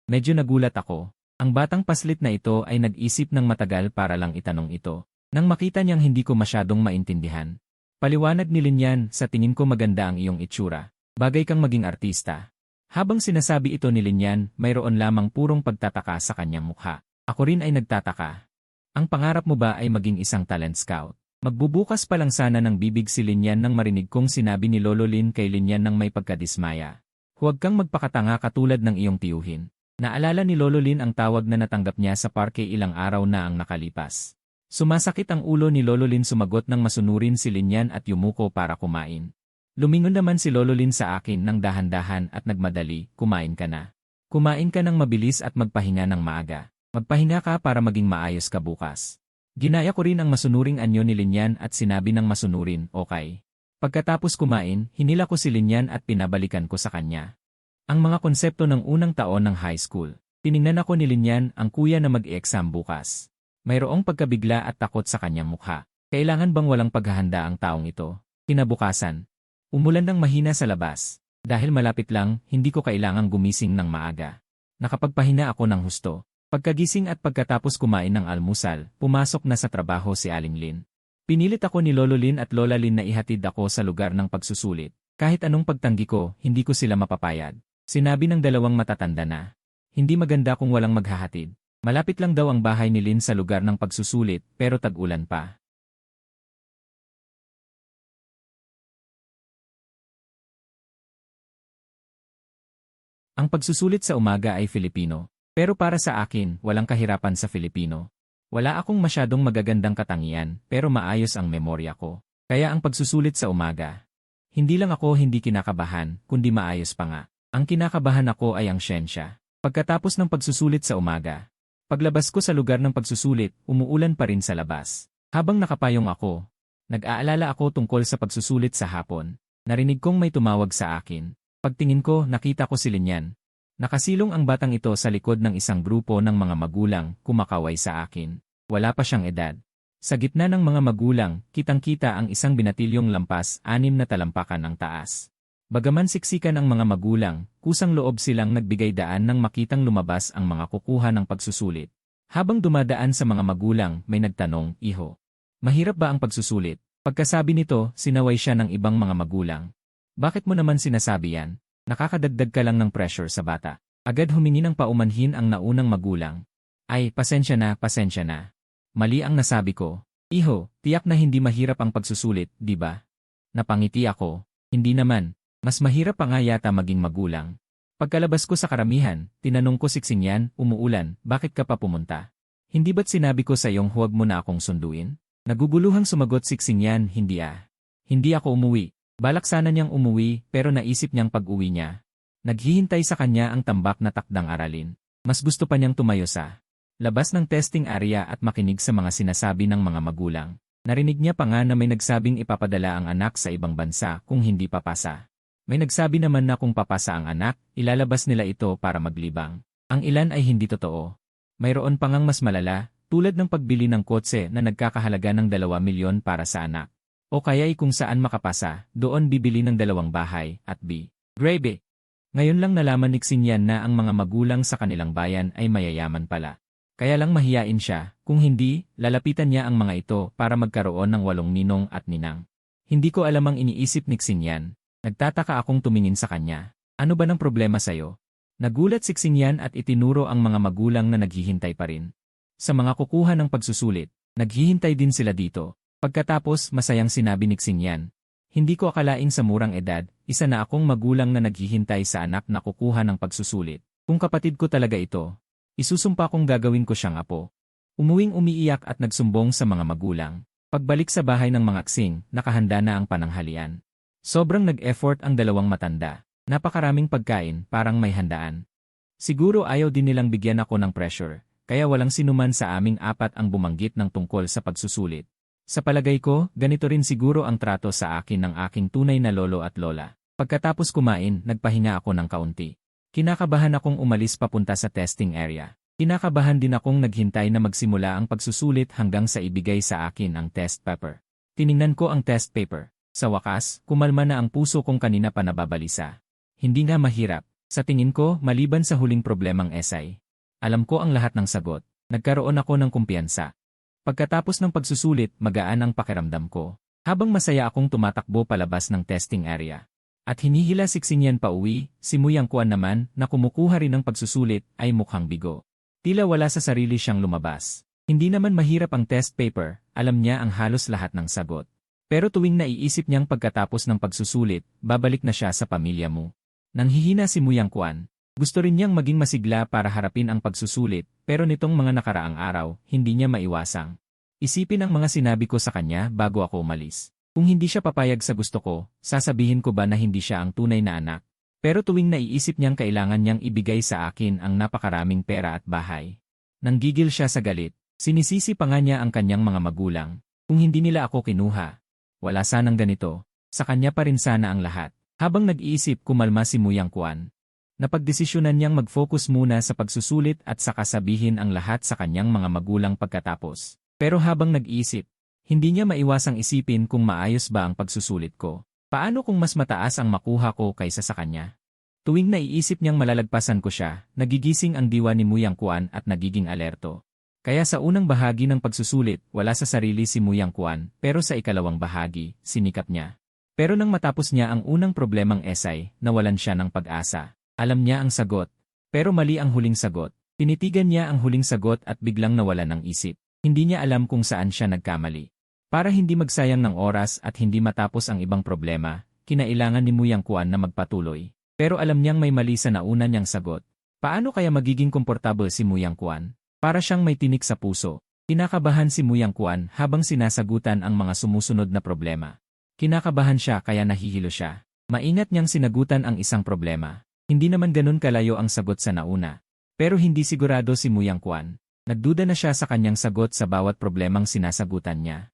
Medyo nagulat ako. Ang batang paslit na ito ay nag-isip ng matagal para lang itanong ito. Nang makita niyang hindi ko masyadong maintindihan. Paliwanag ni Linyan, "Sa tingin ko maganda ang iyong itsura. Bagay kang maging artista." Habang sinasabi ito ni Linyan, mayroon lamang purong pagtataka sa kanyang mukha. Ako rin ay nagtataka. "Ang pangarap mo ba ay maging isang talent scout?" Magbubukas pa lang sana ng bibig si Linyan nang marinig kong sinabi ni Lolo Lin kay Linyan nang may pagkadismaya. "Huwag kang magpakatanga katulad ng iyong tiyuhin." Naalala ni Lolo Lin ang tawag na natanggap niya sa parke ilang araw na ang nakalipas. Sumasakit ang ulo ni Lolo Lin, sumagot ng masunurin si Linyan at yumuko para kumain. Lumingon naman si Lolo Lin sa akin ng dahan-dahan at nagmadali, "Kumain ka na. Kumain ka ng mabilis at magpahinga ng maaga. Magpahinga ka para maging maayos ka bukas." Ginaya ko rin ang masunuring anyo ni Linyan at sinabi ng masunurin, "Okay." Pagkatapos kumain, hinila ko si Linyan at pinabalikan ko sa kanya ang mga konsepto ng unang taon ng high school. Tiningnan ako ni Linyan, ang kuya na mag-i-exam bukas. Mayroong pagkabigla at takot sa kanyang mukha. Kailangan bang walang paghahanda ang taong ito? Kinabukasan, umulan ng mahina sa labas. Dahil malapit lang, hindi ko kailangang gumising ng maaga. Nakapagpahinga ako ng husto. Pagkagising at pagkatapos kumain ng almusal, pumasok na sa trabaho si Aling Lin. Pinilit ako ni Lolo Lin at Lola Lin na ihatid ako sa lugar ng pagsusulit. Kahit anong pagtanggi ko, hindi ko sila mapapayag. Sinabi ng dalawang matatanda na, hindi maganda kung walang maghahatid. Malapit lang daw ang bahay ni Lin sa lugar ng pagsusulit, pero tag-ulan pa. Ang pagsusulit sa umaga ay Filipino. Pero para sa akin, walang kahirapan sa Filipino. Wala akong masyadong magagandang katangian, pero maayos ang memorya ko. Kaya ang pagsusulit sa umaga. Hindi lang ako hindi kinakabahan, kundi maayos pa nga. Ang kinakabahan ako ay ang siyensya. Pagkatapos ng pagsusulit sa umaga. Paglabas ko sa lugar ng pagsusulit, umuulan pa rin sa labas. Habang nakapayong ako, nag-aalala ako tungkol sa pagsusulit sa hapon. Narinig kong may tumawag sa akin. Pagtingin ko, nakita ko si Linyan. Nakasilong ang batang ito sa likod ng isang grupo ng mga magulang, kumakaway sa akin. Wala pa siyang edad. Sa gitna ng mga magulang, kitang-kita ang isang binatilyong lampas, 6 na talampakan ang taas. Bagaman siksikan ang mga magulang, kusang loob silang nagbigay daan nang makitang lumabas ang mga kukuha ng pagsusulit. Habang dumadaan sa mga magulang, may nagtanong, "Iho, mahirap ba ang pagsusulit?" Pagkasabi nito, sinaway siya ng ibang mga magulang. "Bakit mo naman sinasabi yan? Nakakadagdag ka lang ng pressure sa bata." Agad humingi ng paumanhin ang naunang magulang. "Ay, pasensya na, pasensya na. Mali ang nasabi ko. Iho, tiyak na hindi mahirap ang pagsusulit, di ba?" Napangiti ako. "Hindi naman. Mas mahirap pa nga yata maging magulang." Pagkalabas ko sa karamihan, tinanong ko siksing yan, "Umuulan, bakit ka pa pumunta? Hindi ba't sinabi ko sa iyong huwag mo na akong sunduin?" Naguguluhang sumagot siksing yan, "Hindi ah. Hindi ako umuwi." Balak sana niyang umuwi, pero naisip niyang pag-uwi niya. Naghihintay sa kanya ang tambak na takdang aralin. Mas gusto pa niyang tumayo sa labas ng testing area at makinig sa mga sinasabi ng mga magulang. Narinig niya pa nga na may nagsabing ipapadala ang anak sa ibang bansa kung hindi papasa. May nagsabi naman na kung papasa ang anak, ilalabas nila ito para maglibang. Ang ilan ay hindi totoo. Mayroon pa ngang mas malala, tulad ng pagbili ng kotse na nagkakahalaga ng 2 milyon para sa anak. O kaya'y kung saan makapasa, doon bibili ng 2 bahay, at B. Grabe! Ngayon lang nalaman ni Xinyan na ang mga magulang sa kanilang bayan ay mayayaman pala. Kaya lang mahiyain siya, kung hindi, lalapitan niya ang mga ito para magkaroon ng 8 ninong at ninang. Hindi ko alam ang iniisip ni Xinyan. Nagtataka akong tumingin sa kanya. "Ano ba ng problema sa'yo?" Nagulat si Xinyan at itinuro ang mga magulang na naghihintay pa rin. Sa mga kukuha ng pagsusulit, naghihintay din sila dito. Pagkatapos, masayang sinabi ni Xinyan, "Hindi ko akalain sa murang edad, isa na akong magulang na naghihintay sa anak na kukuha ng pagsusulit. Kung kapatid ko talaga ito, isusumpa kong gagawin ko siyang apo." Umuwing umiiyak at nagsumbong sa mga magulang. Pagbalik sa bahay ng mga Xing, nakahanda na ang pananghalian. Sobrang nag-effort ang dalawang matanda. Napakaraming pagkain, parang may handaan. Siguro ayaw din nilang bigyan ako ng pressure, kaya walang sinuman sa aming 4 ang bumanggit ng tungkol sa pagsusulit. Sa palagay ko, ganito rin siguro ang trato sa akin ng aking tunay na lolo at lola. Pagkatapos kumain, nagpahinga ako ng kaunti. Kinakabahan akong umalis papunta sa testing area. Kinakabahan din akong naghintay na magsimula ang pagsusulit hanggang sa ibigay sa akin ang test paper. Tiningnan ko ang test paper. Sa wakas, kumalma na ang puso kong kanina pa nababalisa. Hindi nga mahirap. Sa tingin ko, maliban sa huling problemang essay. Alam ko ang lahat ng sagot. Nagkaroon ako ng kumpiyansa. Pagkatapos ng pagsusulit, magaan ang pakiramdam ko. Habang masaya akong tumatakbo palabas ng testing area. At hinihila si Xinyan pa uwi, si Muyang Kuan naman, na kumukuha rin ng pagsusulit, ay mukhang bigo. Tila wala sa sarili siyang lumabas. Hindi naman mahirap ang test paper, alam niya ang halos lahat ng sagot. Pero tuwing naiisip niyang pagkatapos ng pagsusulit, babalik na siya sa pamilya mo. Nanghihina si Muyang Kuan. Gusto rin niyang maging masigla para harapin ang pagsusulit, pero nitong mga nakaraang araw, hindi niya maiwasang isipin ang mga sinabi ko sa kanya bago ako umalis. Kung hindi siya papayag sa gusto ko, sasabihin ko ba na hindi siya ang tunay na anak? Pero tuwing naiisip niyang kailangan niyang ibigay sa akin ang napakaraming pera at bahay, nanggigil siya sa galit. Sinisisi pa nga niya ang kanyang mga magulang. Kung hindi nila ako kinuha, wala sanang ganito. Sa kanya pa rin sana ang lahat. Habang nag-iisip, kumalma si Muyang Kuan. Napagdesisyonan niyang mag-focus muna sa pagsusulit at saka sabihin ang lahat sa kanyang mga magulang pagkatapos. Pero habang nag-iisip, hindi niya maiwasang isipin kung maayos ba ang pagsusulit ko. Paano kung mas mataas ang makuha ko kaysa sa kanya? Tuwing naiisip niyang malalagpasan ko siya, nagigising ang diwa ni Muyang Kuan at nagiging alerto. Kaya sa unang bahagi ng pagsusulit, wala sa sarili si Muyang Kuan, pero sa ikalawang bahagi, sinikap niya. Pero nang matapos niya ang unang problemang essay, nawalan siya ng pag-asa. Alam niya ang sagot, pero mali ang huling sagot. Tinitigan niya ang huling sagot at biglang nawalan ng isip. Hindi niya alam kung saan siya nagkamali. Para hindi magsayang ng oras at hindi matapos ang ibang problema, kinailangan ni Muyang Kuan na magpatuloy. Pero alam niyang may mali sa nauna niyang sagot. Paano kaya magiging komportable si Muyang Kuan? Para siyang may tinik sa puso. Kinakabahan si Muyang Kuan habang sinasagutan ang mga sumusunod na problema. Kinakabahan siya kaya nahihilo siya. Maingat niyang sinagutan ang isang problema. Hindi naman ganun kalayo ang sagot sa nauna. Pero hindi sigurado si Muyang Kuan. Nagduda na siya sa kanyang sagot sa bawat problemang sinasagutan niya.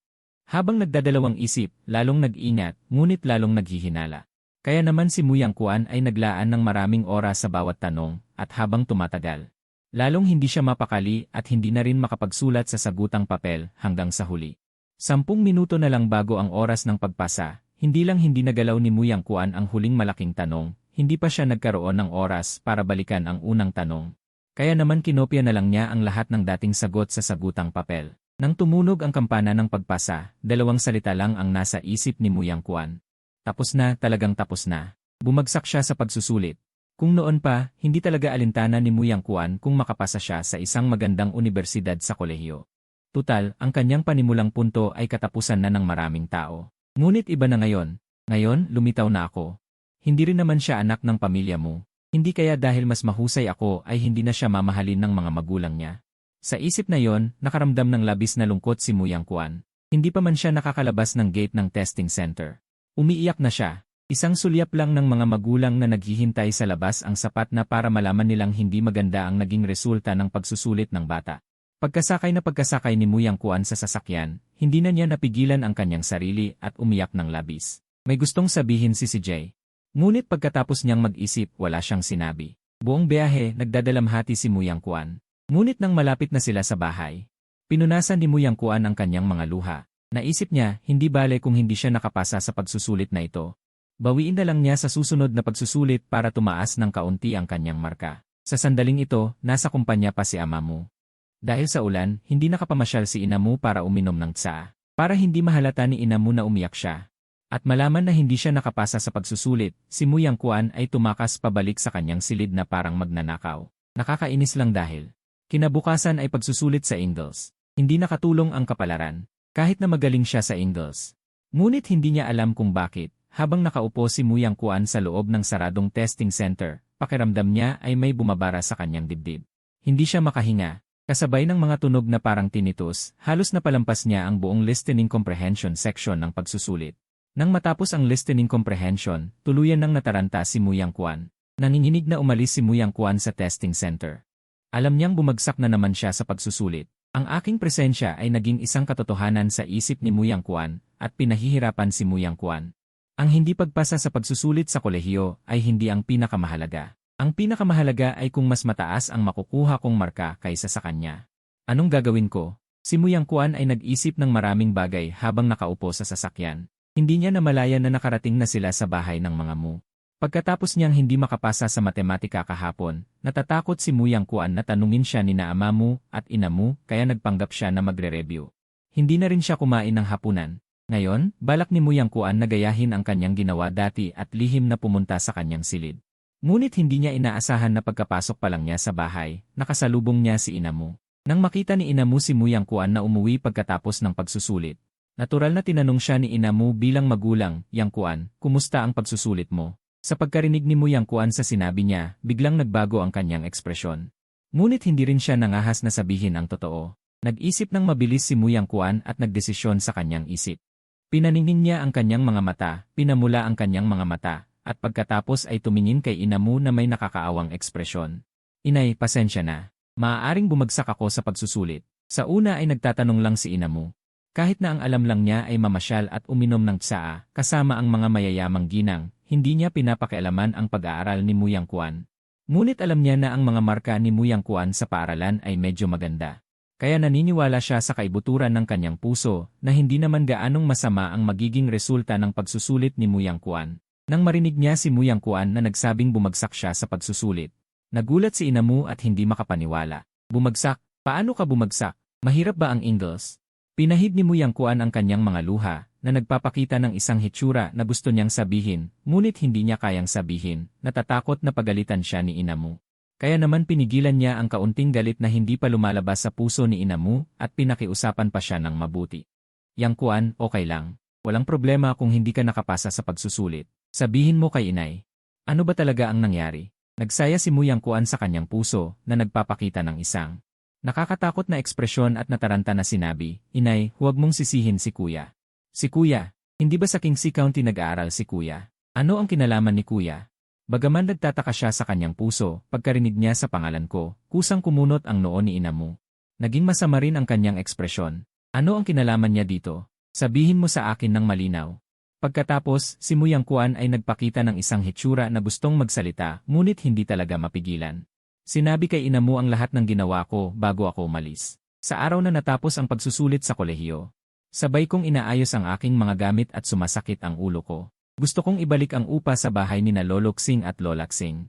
Habang nagdadalawang isip, lalong nag-ingat, ngunit lalong naghihinala. Kaya naman si Muyang Kuan ay naglaan ng maraming oras sa bawat tanong, at habang tumatagal, lalong hindi siya mapakali at hindi na rin makapagsulat sa sagutang papel hanggang sa huli. 10 minuto na lang bago ang oras ng pagpasa, hindi nagalaw ni Muyang Kuan ang huling malaking tanong, hindi pa siya nagkaroon ng oras para balikan ang unang tanong. Kaya naman kinopya na lang niya ang lahat ng dating sagot sa sagutang papel. Nang tumunog ang kampana ng pagpasa, 2 salita lang ang nasa isip ni Muyang Kuan. Tapos na, talagang tapos na. Bumagsak siya sa pagsusulit. Kung noon pa, hindi talaga alintana ni Muyang Kuan kung makapasa siya sa isang magandang unibersidad sa kolehiyo. Tutal, ang kanyang panimulang punto ay katapusan na ng maraming tao. Ngunit iba na ngayon. Ngayon, lumitaw na ako. Hindi rin naman siya anak ng pamilya mo. Hindi kaya dahil mas mahusay ako ay hindi na siya mamahalin ng mga magulang niya. Sa isip na yon, nakaramdam ng labis na lungkot si Muyang Kuan. Hindi pa man siya nakakalabas ng gate ng testing center. Umiiyak na siya. Isang sulyap lang ng mga magulang na naghihintay sa labas ang sapat na para malaman nilang hindi maganda ang naging resulta ng pagsusulit ng bata. Pagkasakay ni Muyang Kuan sa sasakyan, hindi na niya napigilan ang kanyang sarili at umiyak ng labis. May gustong sabihin si CJ. Ngunit pagkatapos niyang mag-isip, wala siyang sinabi. Buong biyahe, nagdadalamhati si Muyang Kuan. Ngunit nang malapit na sila sa bahay, pinunasan ni Muyang Kuan ang kanyang mga luha. Naisip niya, hindi bale kung hindi siya nakapasa sa pagsusulit na ito. Bawiin na lang niya sa susunod na pagsusulit para tumaas ng kaunti ang kanyang marka. Sa sandaling ito, nasa kumpanya pa si ama mo. Dahil sa ulan, hindi nakapamasyal si ina mo para uminom ng tsaa. Para hindi mahalata ni ina mo na umiyak siya. At malaman na hindi siya nakapasa sa pagsusulit, si Muyang Kuan ay tumakas pabalik sa kanyang silid na parang magnanakaw. Nakakainis lang dahil kinabukasan ay pagsusulit sa Ingles. Hindi nakatulong ang kapalaran. Kahit na magaling siya sa Ingles. Ngunit hindi niya alam kung bakit, habang nakaupo si Muyang Kuan sa loob ng saradong testing center, pakiramdam niya ay may bumabara sa kanyang dibdib. Hindi siya makahinga, kasabay ng mga tunog na parang tinnitus, halos napalampas niya ang buong listening comprehension section ng pagsusulit. Nang matapos ang listening comprehension, tuluyan nang nataranta si Muyang Kuan. Nanginginig na umalis si Muyang Kuan sa testing center. Alam niyang bumagsak na naman siya sa pagsusulit. Ang aking presensya ay naging isang katotohanan sa isip ni Muyang Kuan at pinahihirapan si Muyang Kuan. Ang hindi pagpasa sa pagsusulit sa kolehiyo ay hindi ang pinakamahalaga. Ang pinakamahalaga ay kung mas mataas ang makukuha kong marka kaysa sa kanya. Anong gagawin ko? Si Muyang Kuan ay nag-isip ng maraming bagay habang nakaupo sa sasakyan. Hindi niya namalayan na nakarating na sila sa bahay ng mga mu. Pagkatapos niyang hindi makapasa sa matematika kahapon, natatakot si Muyang Kuan na tanungin siya ni na ama mo at ina mo kaya nagpanggap siya na magre-review. Hindi na rin siya kumain ng hapunan. Ngayon, balak ni Muyang Kuan na gayahin ang kanyang ginawa dati at lihim na pumunta sa kanyang silid. Ngunit hindi niya inaasahan na pagkapasok pa lang niya sa bahay, nakasalubong niya si ina mo. Nang makita ni ina mo si Muyang Kuan na umuwi pagkatapos ng pagsusulit, natural na tinanong siya ni ina mo bilang magulang, Yang Kuan, kumusta ang pagsusulit mo? Sa pagkarinig ni Muyang Kuan sa sinabi niya, biglang nagbago ang kanyang ekspresyon. Ngunit hindi rin siya nangahas na sabihin ang totoo. Nag-isip ng mabilis si Muyang Kuan at nagdesisyon sa kanyang isip. Pinaningning niya ang kanyang mga mata, pinamula ang kanyang mga mata, at pagkatapos ay tumingin kay ina mo na may nakakaawang ekspresyon. Inay, pasensya na. Maaaring bumagsak ako sa pagsusulit. Sa una ay nagtatanong lang si ina mo. Kahit na ang alam lang niya ay mamasyal at uminom ng tsaa, kasama ang mga mayayamang ginang, hindi niya pinapakialaman ang pag-aaral ni Muyang Kuan. Ngunit alam niya na ang mga marka ni Muyang Kuan sa paaralan ay medyo maganda. Kaya naniniwala siya sa kaibuturan ng kanyang puso na hindi naman gaanong masama ang magiging resulta ng pagsusulit ni Muyang Kuan. Nang marinig niya si Muyang Kuan na nagsabing bumagsak siya sa pagsusulit, nagulat si Inamu at hindi makapaniwala. Bumagsak? Paano ka bumagsak? Mahirap ba ang English? Pinahid ni Muyang Kuan ang kanyang mga luha na nagpapakita ng isang hitsura na gusto niyang sabihin, ngunit hindi niya kayang sabihin, natatakot na pagalitan siya ni Inamu. Kaya naman pinigilan niya ang kaunting galit na hindi pa lumalabas sa puso ni Inamu at pinakiusapan pa siya ng mabuti. Yang Kuan, okay lang. Walang problema kung hindi ka nakapasa sa pagsusulit. Sabihin mo kay inay. Ano ba talaga ang nangyari? Nagsaya si Muyang Kuan sa kanyang puso na nagpapakita ng isang nakakatakot na ekspresyon at nataranta na sinabi, Inay, huwag mong sisihin si Kuya. Si Kuya, hindi ba sa Kingsi County nag-aaral si Kuya? Ano ang kinalaman ni Kuya? Bagaman nagtataka siya sa kanyang puso, pagkarinig niya sa pangalan ko, kusang kumunot ang noo ni Inamu. Naging masama rin ang kanyang ekspresyon. Ano ang kinalaman niya dito? Sabihin mo sa akin ng malinaw. Pagkatapos, si Muyang Kuan ay nagpakita ng isang hitsura na gustong magsalita, ngunit hindi talaga mapigilan. Sinabi kay Inamu ang lahat ng ginawa ko bago ako umalis. Sa araw na natapos ang pagsusulit sa kolehiyo, sabay kong inaayos ang aking mga gamit at sumasakit ang ulo ko. Gusto kong ibalik ang upa sa bahay ni na Lolo Ksing at Lola Ksing.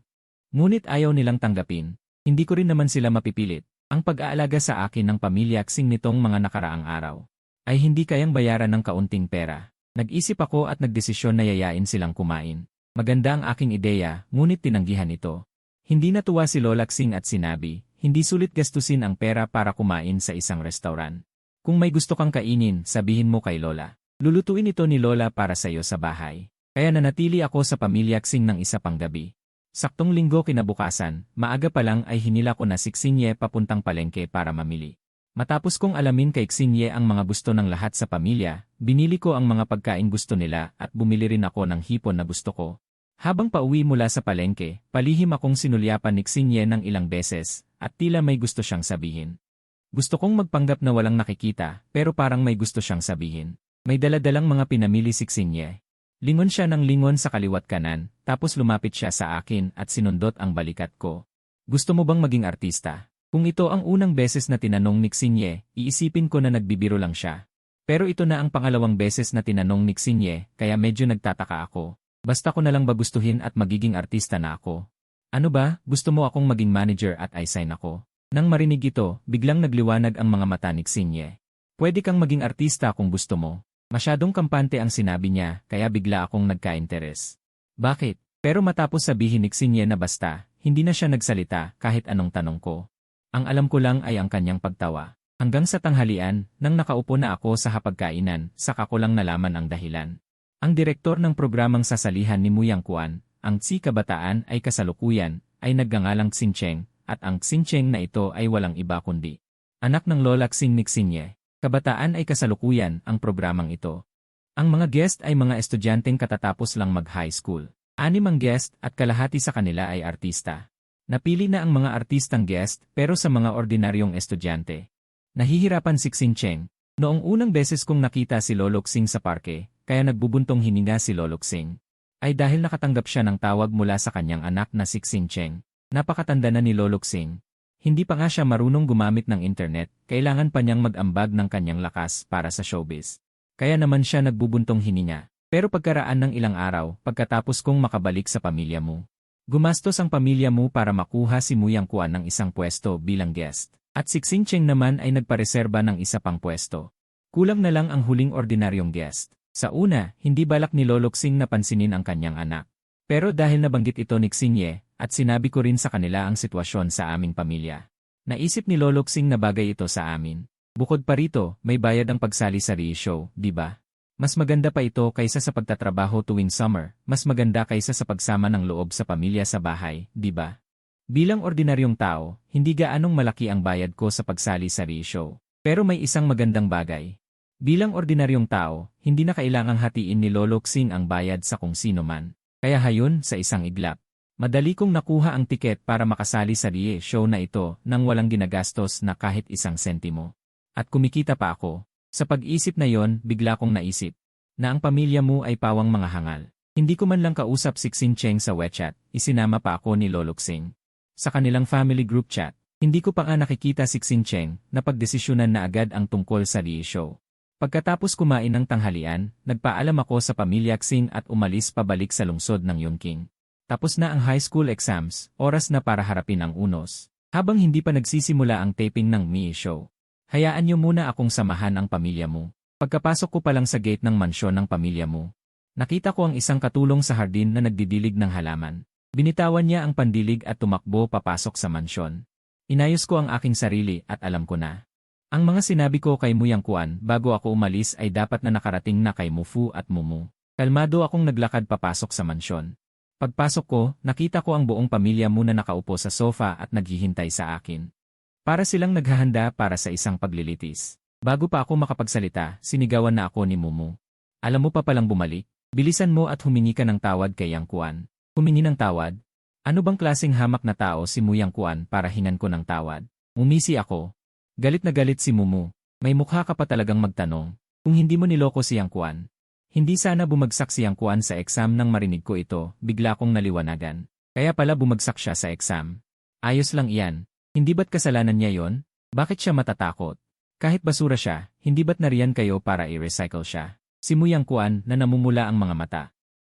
Ngunit ayaw nilang tanggapin. Hindi ko rin naman sila mapipilit. Ang pag-aalaga sa akin ng pamilya Ksing nitong mga nakaraang araw ay hindi kayang bayaran ng kaunting pera. Nag-isip ako at nagdesisyon na yayain silang kumain. Maganda ang aking ideya, ngunit tinanggihan ito. Hindi natuwa si Lola Ksing at sinabi, hindi sulit gastusin ang pera para kumain sa isang restaurant. Kung may gusto kang kainin, sabihin mo kay Lola. Lulutuin ito ni Lola para sa iyo sa bahay. Kaya nanatili ako sa pamilya Ksing ng isa pang gabi. Saktong linggo kinabukasan, maaga pa lang ay hinila ko na si Xinye papuntang palengke para mamili. Matapos kong alamin kay Xinye ang mga gusto ng lahat sa pamilya, binili ko ang mga pagkain gusto nila at bumili rin ako ng hipon na gusto ko. Habang pauwi mula sa palengke, palihim akong sinulyapan ni Xinye ng ilang beses at tila may gusto siyang sabihin. Gusto kong magpanggap na walang nakikita pero parang may gusto siyang sabihin. May daladalang mga pinamili si Xinye. Lingon siya ng lingon sa kaliwat kanan, tapos lumapit siya sa akin at sinundot ang balikat ko. Gusto mo bang maging artista? Kung ito ang unang beses na tinanong ni Xinye, iisipin ko na nagbibiro lang siya. Pero ito na ang pangalawang beses na tinanong ni Xinye, kaya medyo nagtataka ako. Basta ko na lang ba gustuhin at magiging artista na ako? Ano ba, gusto mo akong maging manager at i-sign ako? Nang marinig ito, biglang nagliwanag ang mga mata ni Xinye. Pwede kang maging artista kung gusto mo. Masyadong kampante ang sinabi niya, kaya bigla akong nagka-interes. Bakit? Pero matapos sabihin ni Xinye na basta, hindi na siya nagsalita kahit anong tanong ko. Ang alam ko lang ay ang kanyang pagtawa. Hanggang sa tanghalian, nang nakaupo na ako sa hapagkainan, saka ko lang nalaman ang dahilan. Ang direktor ng programang sasalihan ni Muyang Kuan, ang Tsi Kabataan ay kasalukuyan, ay nagngangalang Xincheng, at ang Xincheng na ito ay walang iba kundi anak ng Lola Ksing ni Xinye. Kabataan ay kasalukuyan ang programang ito. Ang mga guest ay mga estudyanteng katatapos lang mag-high school. 6 ang guest at kalahati sa kanila ay artista. Napili na ang mga artistang guest pero sa mga ordinaryong estudyante. Nahihirapan si Xincheng. Noong unang beses kong nakita si Lolo Ksing sa parke, kaya nagbubuntong hininga si Lolo Ksing, ay dahil nakatanggap siya ng tawag mula sa kanyang anak na si Xincheng. Napakatanda na ni Lolo Ksing. Hindi pa nga siya marunong gumamit ng internet, kailangan pa niyang mag-ambag ng kanyang lakas para sa showbiz. Kaya naman siya nagbubuntong hininga. Pero pagkaraan ng ilang araw, pagkatapos kong makabalik sa pamilya mo, gumastos ang pamilya mo para makuha si Muyang Kuan ng isang pwesto bilang guest. At si Xincheng naman ay nagpareserba ng isa pang pwesto. Kulang na lang ang huling ordinaryong guest. Sa una, hindi balak ni Lolo Ksing na pansinin ang kanyang anak. Pero dahil nabanggit ito ni Xinye, at sinabi ko rin sa kanila ang sitwasyon sa aming pamilya, naisip ni Lolo Ksing na bagay ito sa amin. Bukod pa rito, may bayad ang pagsali sa Rie Show, di ba? Mas maganda pa ito kaysa sa pagtatrabaho tuwing summer, mas maganda kaysa sa pagsama ng loob sa pamilya sa bahay, di ba? Bilang ordinaryong tao, hindi gaanong malaki ang bayad ko sa pagsali sa Rie Show. Pero may isang magandang bagay. Bilang ordinaryong tao, hindi na kailangang hatiin ni Lolo Ksing ang bayad sa kung sino man. Kaya hayon sa isang iglap. Madali kong nakuha ang tiket para makasali sa Rie Show na ito nang walang ginagastos na kahit isang sentimo. At kumikita pa ako. Sa pag-isip na yon, bigla kong naisip na ang pamilya mo ay pawang mga hangal. Hindi ko man lang kausap si Xincheng sa WeChat, isinama pa ako ni Lolo Ksing sa kanilang family group chat. Hindi ko pa nga nakikita si Xincheng na pagdesisyonan na agad ang tungkol sa Lee Show. Pagkatapos kumain ng tanghalian, nagpaalam ako sa pamilya Xing at umalis pabalik sa lungsod ng Yongqing. Tapos na ang high school exams, oras na para harapin ang unos. Habang hindi pa nagsisimula ang taping ng Lee Show. Hayaan niyo muna akong samahan ang pamilya mo. Pagkapasok ko pa lang sa gate ng mansyon ng pamilya mo, nakita ko ang isang katulong sa hardin na nagdidilig ng halaman. Binitawan niya ang pandilig at tumakbo papasok sa mansyon. Inayos ko ang aking sarili at alam ko na. Ang mga sinabi ko kay Muyang Kuan bago ako umalis ay dapat na nakarating na kay Mufu at Mumu. Kalmado akong naglakad papasok sa mansyon. Pagpasok ko, nakita ko ang buong pamilya muna nakaupo sa sofa at naghihintay sa akin. Para silang naghahanda para sa isang paglilitis. Bago pa ako makapagsalita, sinigawan na ako ni Mumu. Alam mo pa palang bumalik? Bilisan mo at humingi ka ng tawad kay Yang Kuan. Humingi ng tawad? Ano bang klaseng hamak na tao si Muyang Kuan para hingan ko ng tawad? Umisi ako. Galit na galit si Mumu. May mukha ka pa talagang magtanong. Kung hindi mo niloko si Yang Kuan. Hindi sana bumagsak si Yang Kuan sa exam nang marinig ko ito, bigla kong naliwanagan. Kaya pala bumagsak siya sa exam. Ayos lang iyan. Hindi ba't kasalanan niya yon? Bakit siya matatakot? Kahit basura siya, hindi ba't nariyan kayo para i-recycle siya? Si Muyang Kuan na namumula ang mga mata.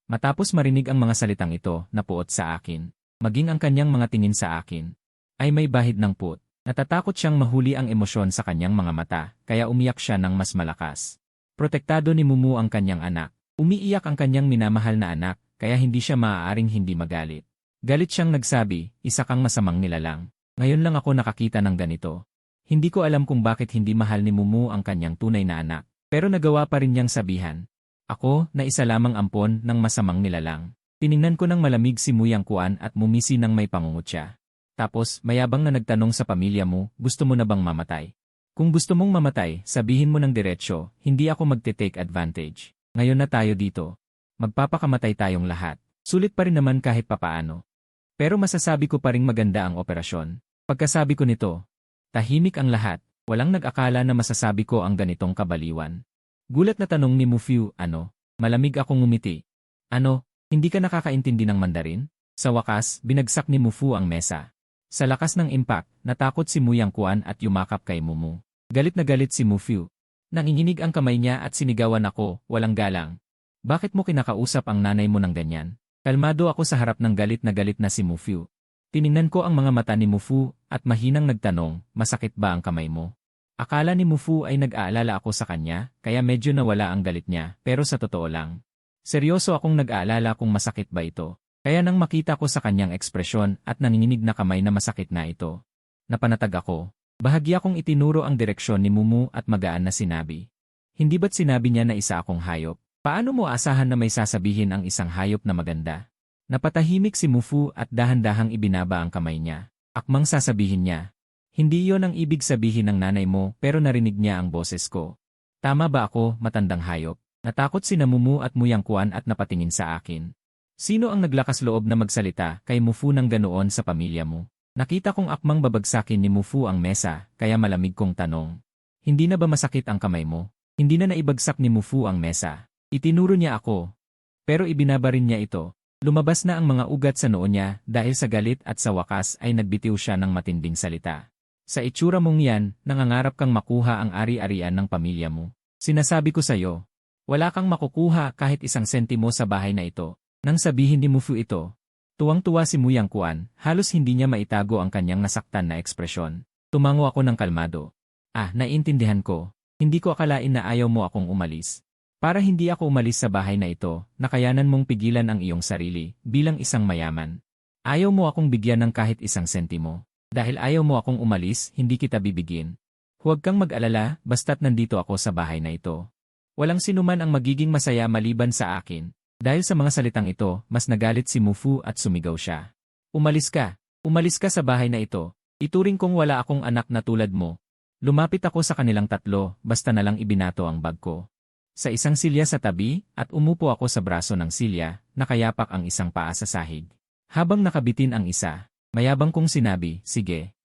Matapos marinig ang mga salitang ito, napuot sa akin. Maging ang kanyang mga tingin sa akin. Ay may bahid ng put. Natatakot siyang mahuli ang emosyon sa kanyang mga mata, kaya umiyak siya ng mas malakas. Protektado ni Mumu ang kanyang anak. Umiiyak ang kanyang minamahal na anak, kaya hindi siya maaaring hindi magalit. Galit siyang nagsabi, isa kang masamang nilalang. Ngayon lang ako nakakita ng ganito. Hindi ko alam kung bakit hindi mahal ni Mumu ang kanyang tunay na anak, pero nagawa pa rin niyang sabihan. Ako, na isa lamang ampon ng masamang nilalang. Tiningnan ko ng malamig si Muyang Kuan at mumisi ng may pangungutya. Tapos, mayabang na nagtanong sa pamilya mo, gusto mo na bang mamatay? Kung gusto mong mamatay, sabihin mo ng diretsyo, hindi ako magte-take advantage. Ngayon na tayo dito. Magpapakamatay tayong lahat. Sulit pa rin naman kahit papaano. Pero masasabi ko pa ring maganda ang operasyon. Pagkasabi ko nito, tahimik ang lahat. Walang nag-akala na masasabi ko ang ganitong kabaliwan. Gulat na tanong ni Mufu, ano? Malamig akong ngumiti. Ano, hindi ka nakakaintindi ng Mandarin? Sa wakas, binagsak ni Mufu ang mesa. Sa lakas ng impact, natakot si Muyang Kuan at yumakap kay Mumu. Galit na galit si Mufu. Nanginginig ang kamay niya at sinigawan ako, walang galang. Bakit mo kinakausap ang nanay mo ng ganyan? Kalmado ako sa harap ng galit na si Mufu. Tiningnan ko ang mga mata ni Mufu at mahinang nagtanong, masakit ba ang kamay mo? Akala ni Mufu ay nag-aalala ako sa kanya, kaya medyo nawala ang galit niya, pero sa totoo lang. Seryoso akong nag-aalala kung masakit ba ito. Kaya nang makita ko sa kanyang ekspresyon at nanginginig na kamay na masakit na ito. Napanatag ako. Bahagya kong itinuro ang direksyon ni Mumu at magaan na sinabi. Hindi ba't sinabi niya na isa akong hayop? Paano mo asahan na may sasabihin ang isang hayop na maganda? Napatahimik si Mufu at dahan-dahang ibinaba ang kamay niya. Akmang sasabihin niya. Hindi yon ang ibig sabihin ng nanay mo pero narinig niya ang boses ko. Tama ba ako, matandang hayop? Natakot si Mumu at Muyang Kuan at napatingin sa akin. Sino ang naglakas loob na magsalita kay Mufu ng ganoon sa pamilya mo? Nakita kong akmang babagsakin ni Mufu ang mesa, kaya malamig kong tanong. Hindi na ba masakit ang kamay mo? Hindi na naibagsak ni Mufu ang mesa. Itinuro niya ako. Pero ibinaba rin niya ito. Lumabas na ang mga ugat sa noo niya dahil sa galit at sa wakas ay nagbitiw siya ng matinding salita. Sa itsura mong yan, nangangarap kang makuha ang ari-arian ng pamilya mo. Sinasabi ko sa'yo, wala kang makukuha kahit isang sentimo sa bahay na ito. Nang sabihin ni Mufu ito, tuwang-tuwa si Muyang Kuan, halos hindi niya maitago ang kanyang nasaktan na ekspresyon. Tumango ako ng kalmado. Naiintindihan ko. Hindi ko akalain na ayaw mo akong umalis. Para hindi ako umalis sa bahay na ito, nakayanan mong pigilan ang iyong sarili bilang isang mayaman. Ayaw mo akong bigyan ng kahit isang sentimo. Dahil ayaw mo akong umalis, hindi kita bibigyan. Huwag kang mag-alala, basta't nandito ako sa bahay na ito. Walang sinuman ang magiging masaya maliban sa akin. Dahil sa mga salitang ito, mas nagalit si Mufu at sumigaw siya. Umalis ka. Umalis ka sa bahay na ito. Ituring kong wala akong anak na tulad mo. Lumapit ako sa kanilang tatlo, basta na lang ibinato ang bag ko. Sa isang silya sa tabi, at umupo ako sa braso ng silya, nakayapak ang isang paa sa sahig. Habang nakabitin ang isa, mayabang kong sinabi, sige.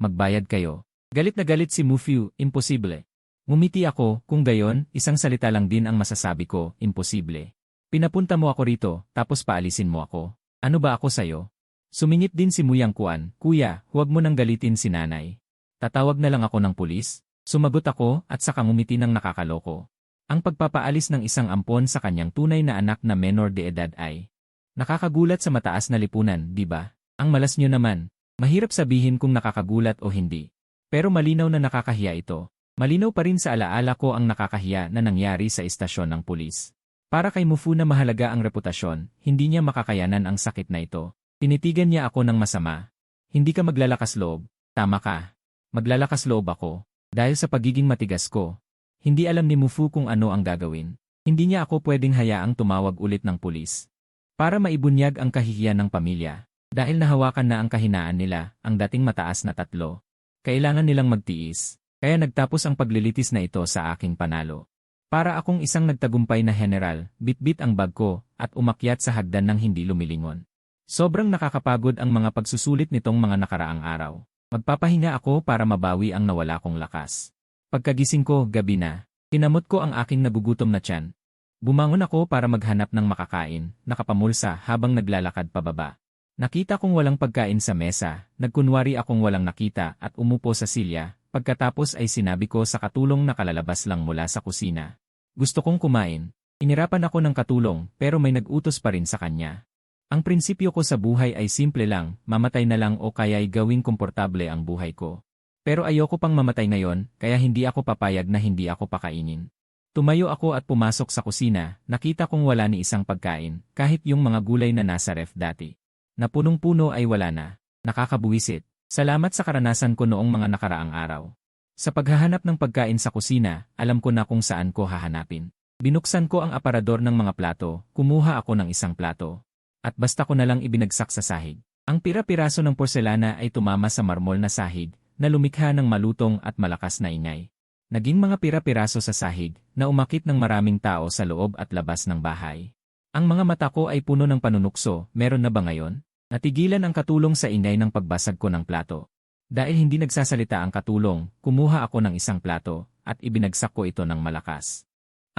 Magbayad kayo. Galit na galit si Mufu, imposible. Ngumiti ako, kung gayon, isang salita lang din ang masasabi ko, imposible. Pinapunta mo ako rito, tapos paalisin mo ako. Ano ba ako sa'yo? Sumingit din si Muyang Kuan, "Kuya, huwag mo nang galitin si nanay. Tatawag na lang ako ng pulis." Sumagot ako at saka ngumiti ng nakakaloko. Ang pagpapaalis ng isang ampon sa kanyang tunay na anak na menor de edad ay nakakagulat sa mataas na lipunan, di ba? Ang malas nyo naman. Mahirap sabihin kung nakakagulat o hindi. Pero malinaw na nakakahiya ito. Malinaw pa rin sa alaala ko ang nakakahiya na nangyari sa istasyon ng pulis. Para kay Mufu na mahalaga ang reputasyon, hindi niya makakayanan ang sakit na ito. Tinitigan niya ako ng masama. "Hindi ka maglalakas loob." "Tama ka. Maglalakas loob ako. Dahil sa pagiging matigas ko." Hindi alam ni Mufu kung ano ang gagawin. Hindi niya ako pwedeng hayaang tumawag ulit ng pulis. Para maibunyag ang kahihiyan ng pamilya. Dahil nahawakan na ang kahinaan nila, ang dating mataas na tatlo. Kailangan nilang magtiis. Kaya nagtapos ang paglilitis na ito sa aking panalo. Para akong isang nagtagumpay na general, bitbit ang bag ko, at umakyat sa hagdan ng hindi lumilingon. Sobrang nakakapagod ang mga pagsusulit nitong mga nakaraang araw. Magpapahinga ako para mabawi ang nawala kong lakas. Pagkagising ko, gabi na. Kinamot ko ang aking nagugutom na tiyan. Bumangon ako para maghanap ng makakain, nakapamulsa habang naglalakad pababa. Nakita kong walang pagkain sa mesa, nagkunwari akong walang nakita at umupo sa silya, pagkatapos ay sinabi ko sa katulong na kalalabas lang mula sa kusina. "Gusto kong kumain." Inirapan ako ng katulong pero may nag-utos pa rin sa kanya. Ang prinsipyo ko sa buhay ay simple lang, mamatay na lang o kaya'y gawing komportable ang buhay ko. Pero ayoko pang mamatay ngayon, kaya hindi ako papayag na hindi ako pakainin. Tumayo ako at pumasok sa kusina, nakita kong wala ni isang pagkain, kahit yung mga gulay na nasa ref dati. Na punong-puno ay wala na. Nakakabuwisit. Salamat sa karanasan ko noong mga nakaraang araw. Sa paghahanap ng pagkain sa kusina, alam ko na kung saan ko hahanapin. Binuksan ko ang aparador ng mga plato, kumuha ako ng isang plato. At basta ko na lang ibinagsak sa sahig. Ang pira-piraso ng porselana ay tumama sa marmol na sahig, na lumikha ng malutong at malakas na ingay. Naging mga pira-piraso sa sahig, na umakit ng maraming tao sa loob at labas ng bahay. Ang mga mata ko ay puno ng panunukso, meron na ba ngayon? Natigilan ang katulong sa ingay ng pagbasag ko ng plato. Dahil hindi nagsasalita ang katulong, kumuha ako ng isang plato, at ibinagsak ko ito ng malakas.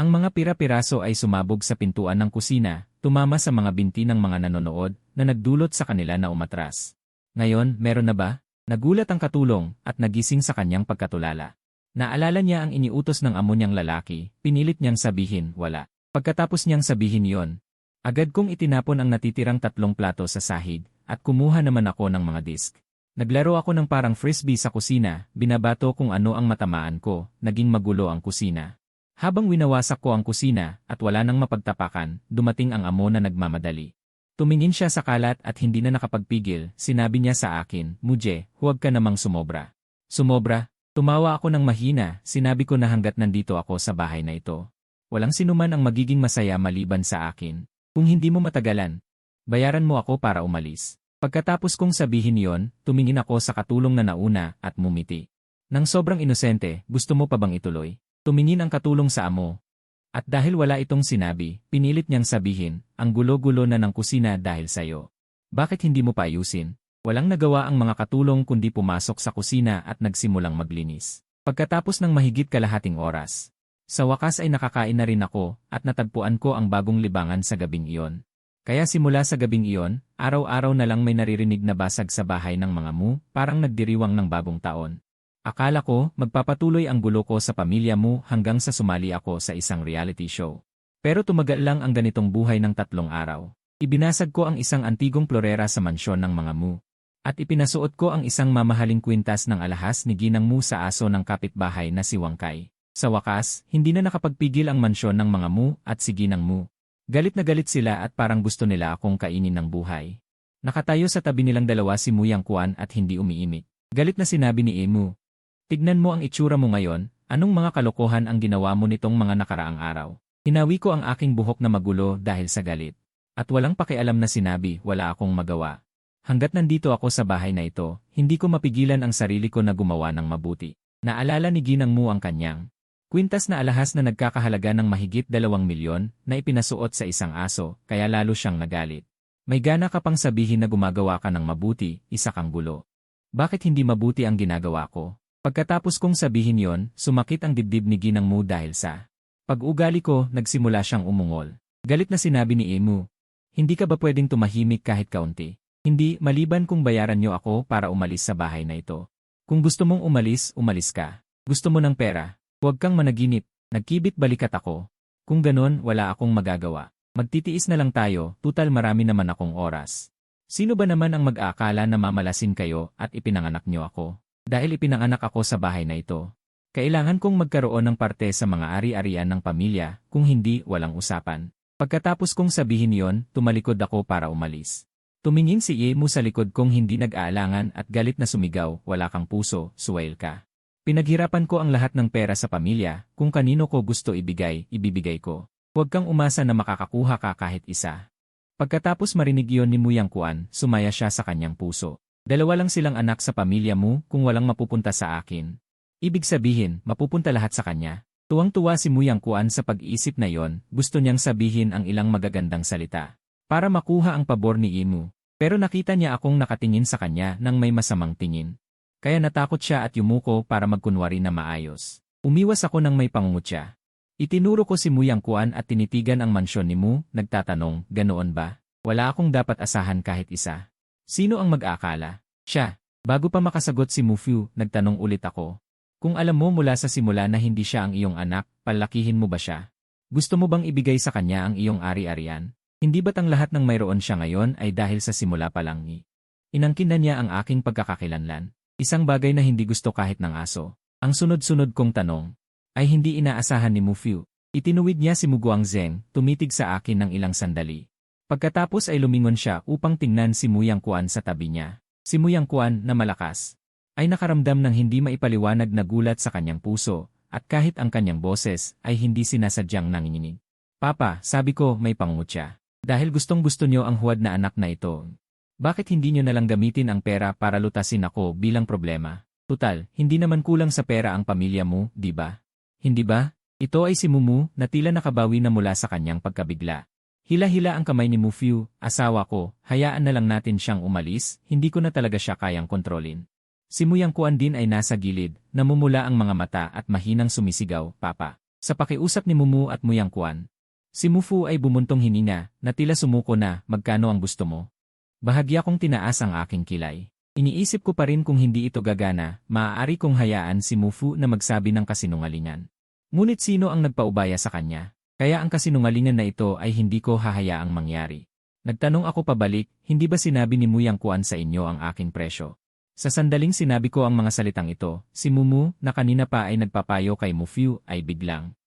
Ang mga pira-piraso ay sumabog sa pintuan ng kusina, tumama sa mga binti ng mga nanonood, na nagdulot sa kanila na umatras. "Ngayon, meron na ba?" Nagulat ang katulong, at nagising sa kanyang pagkatulala. Naalala niya ang iniutos ng amo niyang lalaki, pinilit niyang sabihin, "Wala." Pagkatapos niyang sabihin iyon, agad kong itinapon ang natitirang 3 plato sa sahig, at kumuha naman ako ng mga disk. Naglaro ako ng parang frisbee sa kusina, binabato kung ano ang matamaan ko, naging magulo ang kusina. Habang winawasak ko ang kusina, at wala nang mapagtapakan, dumating ang amo na nagmamadali. Tumingin siya sa kalat at hindi na nakapagpigil, sinabi niya sa akin, "Muje, huwag ka namang sumobra." "Sumobra?" Tumawa ako ng mahina, sinabi ko na hanggat nandito ako sa bahay na ito. Walang sinuman ang magiging masaya maliban sa akin. Kung hindi mo matagalan, bayaran mo ako para umalis. Pagkatapos kong sabihin iyon, tumingin ako sa katulong na nauna at mumiti. Nang sobrang inosente, "Gusto mo pa bang ituloy?" Tumingin ang katulong sa amo. At dahil wala itong sinabi, pinilit niyang sabihin, "Ang gulo-gulo na ng kusina dahil sayo. Bakit hindi mo pa ayusin?" Walang nagawa ang mga katulong kundi pumasok sa kusina at nagsimulang maglinis. Pagkatapos ng mahigit kalahating oras, sa wakas ay nakakain na rin ako at natagpuan ko ang bagong libangan sa gabing iyon. Kaya simula sa gabing iyon, araw-araw na lang may naririnig na basag sa bahay ng mga mu, parang nagdiriwang ng bagong taon. Akala ko, magpapatuloy ang gulo ko sa pamilya mo hanggang sa sumali ako sa isang reality show. Pero tumagal lang ang ganitong buhay ng 3 araw. Ibinasag ko ang isang antigong florera sa mansyon ng mga mu. At ipinasuot ko ang isang mamahaling kwintas ng alahas ni Ginang Mu sa aso ng kapitbahay na si Wangkay. Sa wakas, hindi na nakapagpigil ang mansyon ng mga mu at si Ginang Mu. Galit na galit sila at parang gusto nila akong kainin ng buhay. Nakatayo sa tabi nilang dalawa si Muyang Kuan at hindi umiimik. Galit na sinabi ni Emu, "Tignan mo ang itsura mo ngayon, anong mga kalokohan ang ginawa mo nitong mga nakaraang araw?" Hinawi ko ang aking buhok na magulo dahil sa galit. At walang pakialam na sinabi, "Wala akong magawa. Hanggat nandito ako sa bahay na ito, hindi ko mapigilan ang sarili ko na gumawa ng mabuti." Naalala ni Ginang Mu ang kanyang kwintas na alahas na nagkakahalaga ng mahigit 2 milyon na ipinasuot sa isang aso, kaya lalo siyang nagalit. "May gana ka pang sabihin na gumagawa ka ng mabuti, isa kang gulo. Bakit hindi mabuti ang ginagawa ko?" Pagkatapos kong sabihin yon, sumakit ang dibdib ni Ginang Mu dahil sa pag-ugali ko, nagsimula siyang umungol. Galit na sinabi ni Emu, "Hindi ka ba pwedeng tumahimik kahit kaunti? Hindi, maliban kung bayaran niyo ako para umalis sa bahay na ito. Kung gusto mong umalis, umalis ka. Gusto mo ng pera? Huwag kang managinip. Nagkibit balikat ako. Kung ganon, wala akong magagawa. Magtitiis na lang tayo, tutal marami naman akong oras. Sino ba naman ang mag-aakala na mamalasin kayo at ipinanganak niyo ako? Dahil ipinanganak ako sa bahay na ito. Kailangan kong magkaroon ng parte sa mga ari-arian ng pamilya, kung hindi, walang usapan. Pagkatapos kong sabihin yon, tumalikod ako para umalis. Tumingin si Yemu sa likod kong hindi nag-aalangan at galit na sumigaw, wala kang puso, suwail ka. Pinaghirapan ko ang lahat ng pera sa pamilya, kung kanino ko gusto ibigay, ibibigay ko. Huwag kang umasa na makakakuha ka kahit isa. Pagkatapos marinig yon ni Muyang Kuan, sumaya siya sa kanyang puso. Dalawa lang silang anak sa pamilya mo kung walang mapupunta sa akin. Ibig sabihin, mapupunta lahat sa kanya. Tuwang-tuwa si Muyang Kuan sa pag-iisip na yon, gusto niyang sabihin ang ilang magagandang salita. Para makuha ang pabor ni Yemu. Pero nakita niya akong nakatingin sa kanya nang may masamang tingin. Kaya natakot siya at yumuko para magkunwari na maayos. Umiwas ako nang may pangungutya. Itinuro ko si Muyang Kuan at tinitigan ang mansyon ni Mu, nagtatanong, ganoon ba? Wala akong dapat asahan kahit isa. Sino ang mag-aakala? Siya. Bago pa makasagot si Mufu, nagtanong ulit ako. Kung alam mo mula sa simula na hindi siya ang iyong anak, palakihin mo ba siya? Gusto mo bang ibigay sa kanya ang iyong ari-arian? Hindi ba't ang lahat ng mayroon siya ngayon ay dahil sa simula pa lang ni? Inangkin na niya ang aking pagkakakilanlan. Isang bagay na hindi gusto kahit ng aso. Ang sunod-sunod kong tanong ay hindi inaasahan ni Mufu. Itinuwid niya si Muguang Zeng, tumitig sa akin ng ilang sandali. Pagkatapos ay lumingon siya upang tingnan si Muyang Kuan sa tabi niya. Si Muyang Kuan na malakas ay nakaramdam ng hindi maipaliwanag na gulat sa kanyang puso at kahit ang kanyang boses ay hindi sinasadyang nanginginig. Papa, sabi ko may pangungutya. Dahil gustong-gusto niyo ang huwad na anak na ito. Bakit hindi niyo nalang gamitin ang pera para lutasin ako bilang problema? Tutal, hindi naman kulang sa pera ang pamilya mo, di ba? Hindi ba? Ito ay si Mumu na tila nakabawi na mula sa kanyang pagkabigla. Hila-hila ang kamay ni Mufu, asawa ko, hayaan na lang natin siyang umalis, hindi ko na talaga siya kayang kontrolin. Si Muyang Kuan din ay nasa gilid, namumula ang mga mata at mahinang sumisigaw, Papa. Sa pakiusap ni Mumu at Muyang Kuan, si Mufu ay bumuntong hininga, na tila sumuko na, magkano ang gusto mo? Bahagya kong tinaas ang aking kilay. Iniisip ko pa rin kung hindi ito gagana, maaari kong hayaan si Mufu na magsabi ng kasinungalingan. Ngunit sino ang nagpaubaya sa kanya? Kaya ang kasinungalingan na ito ay hindi ko hahayaang mangyari. Nagtanong ako pabalik, hindi ba sinabi ni Muyang Kuan sa inyo ang aking presyo? Sa sandaling sinabi ko ang mga salitang ito, si Mumu, na kanina pa ay nagpapayo kay Mufu, ay biglang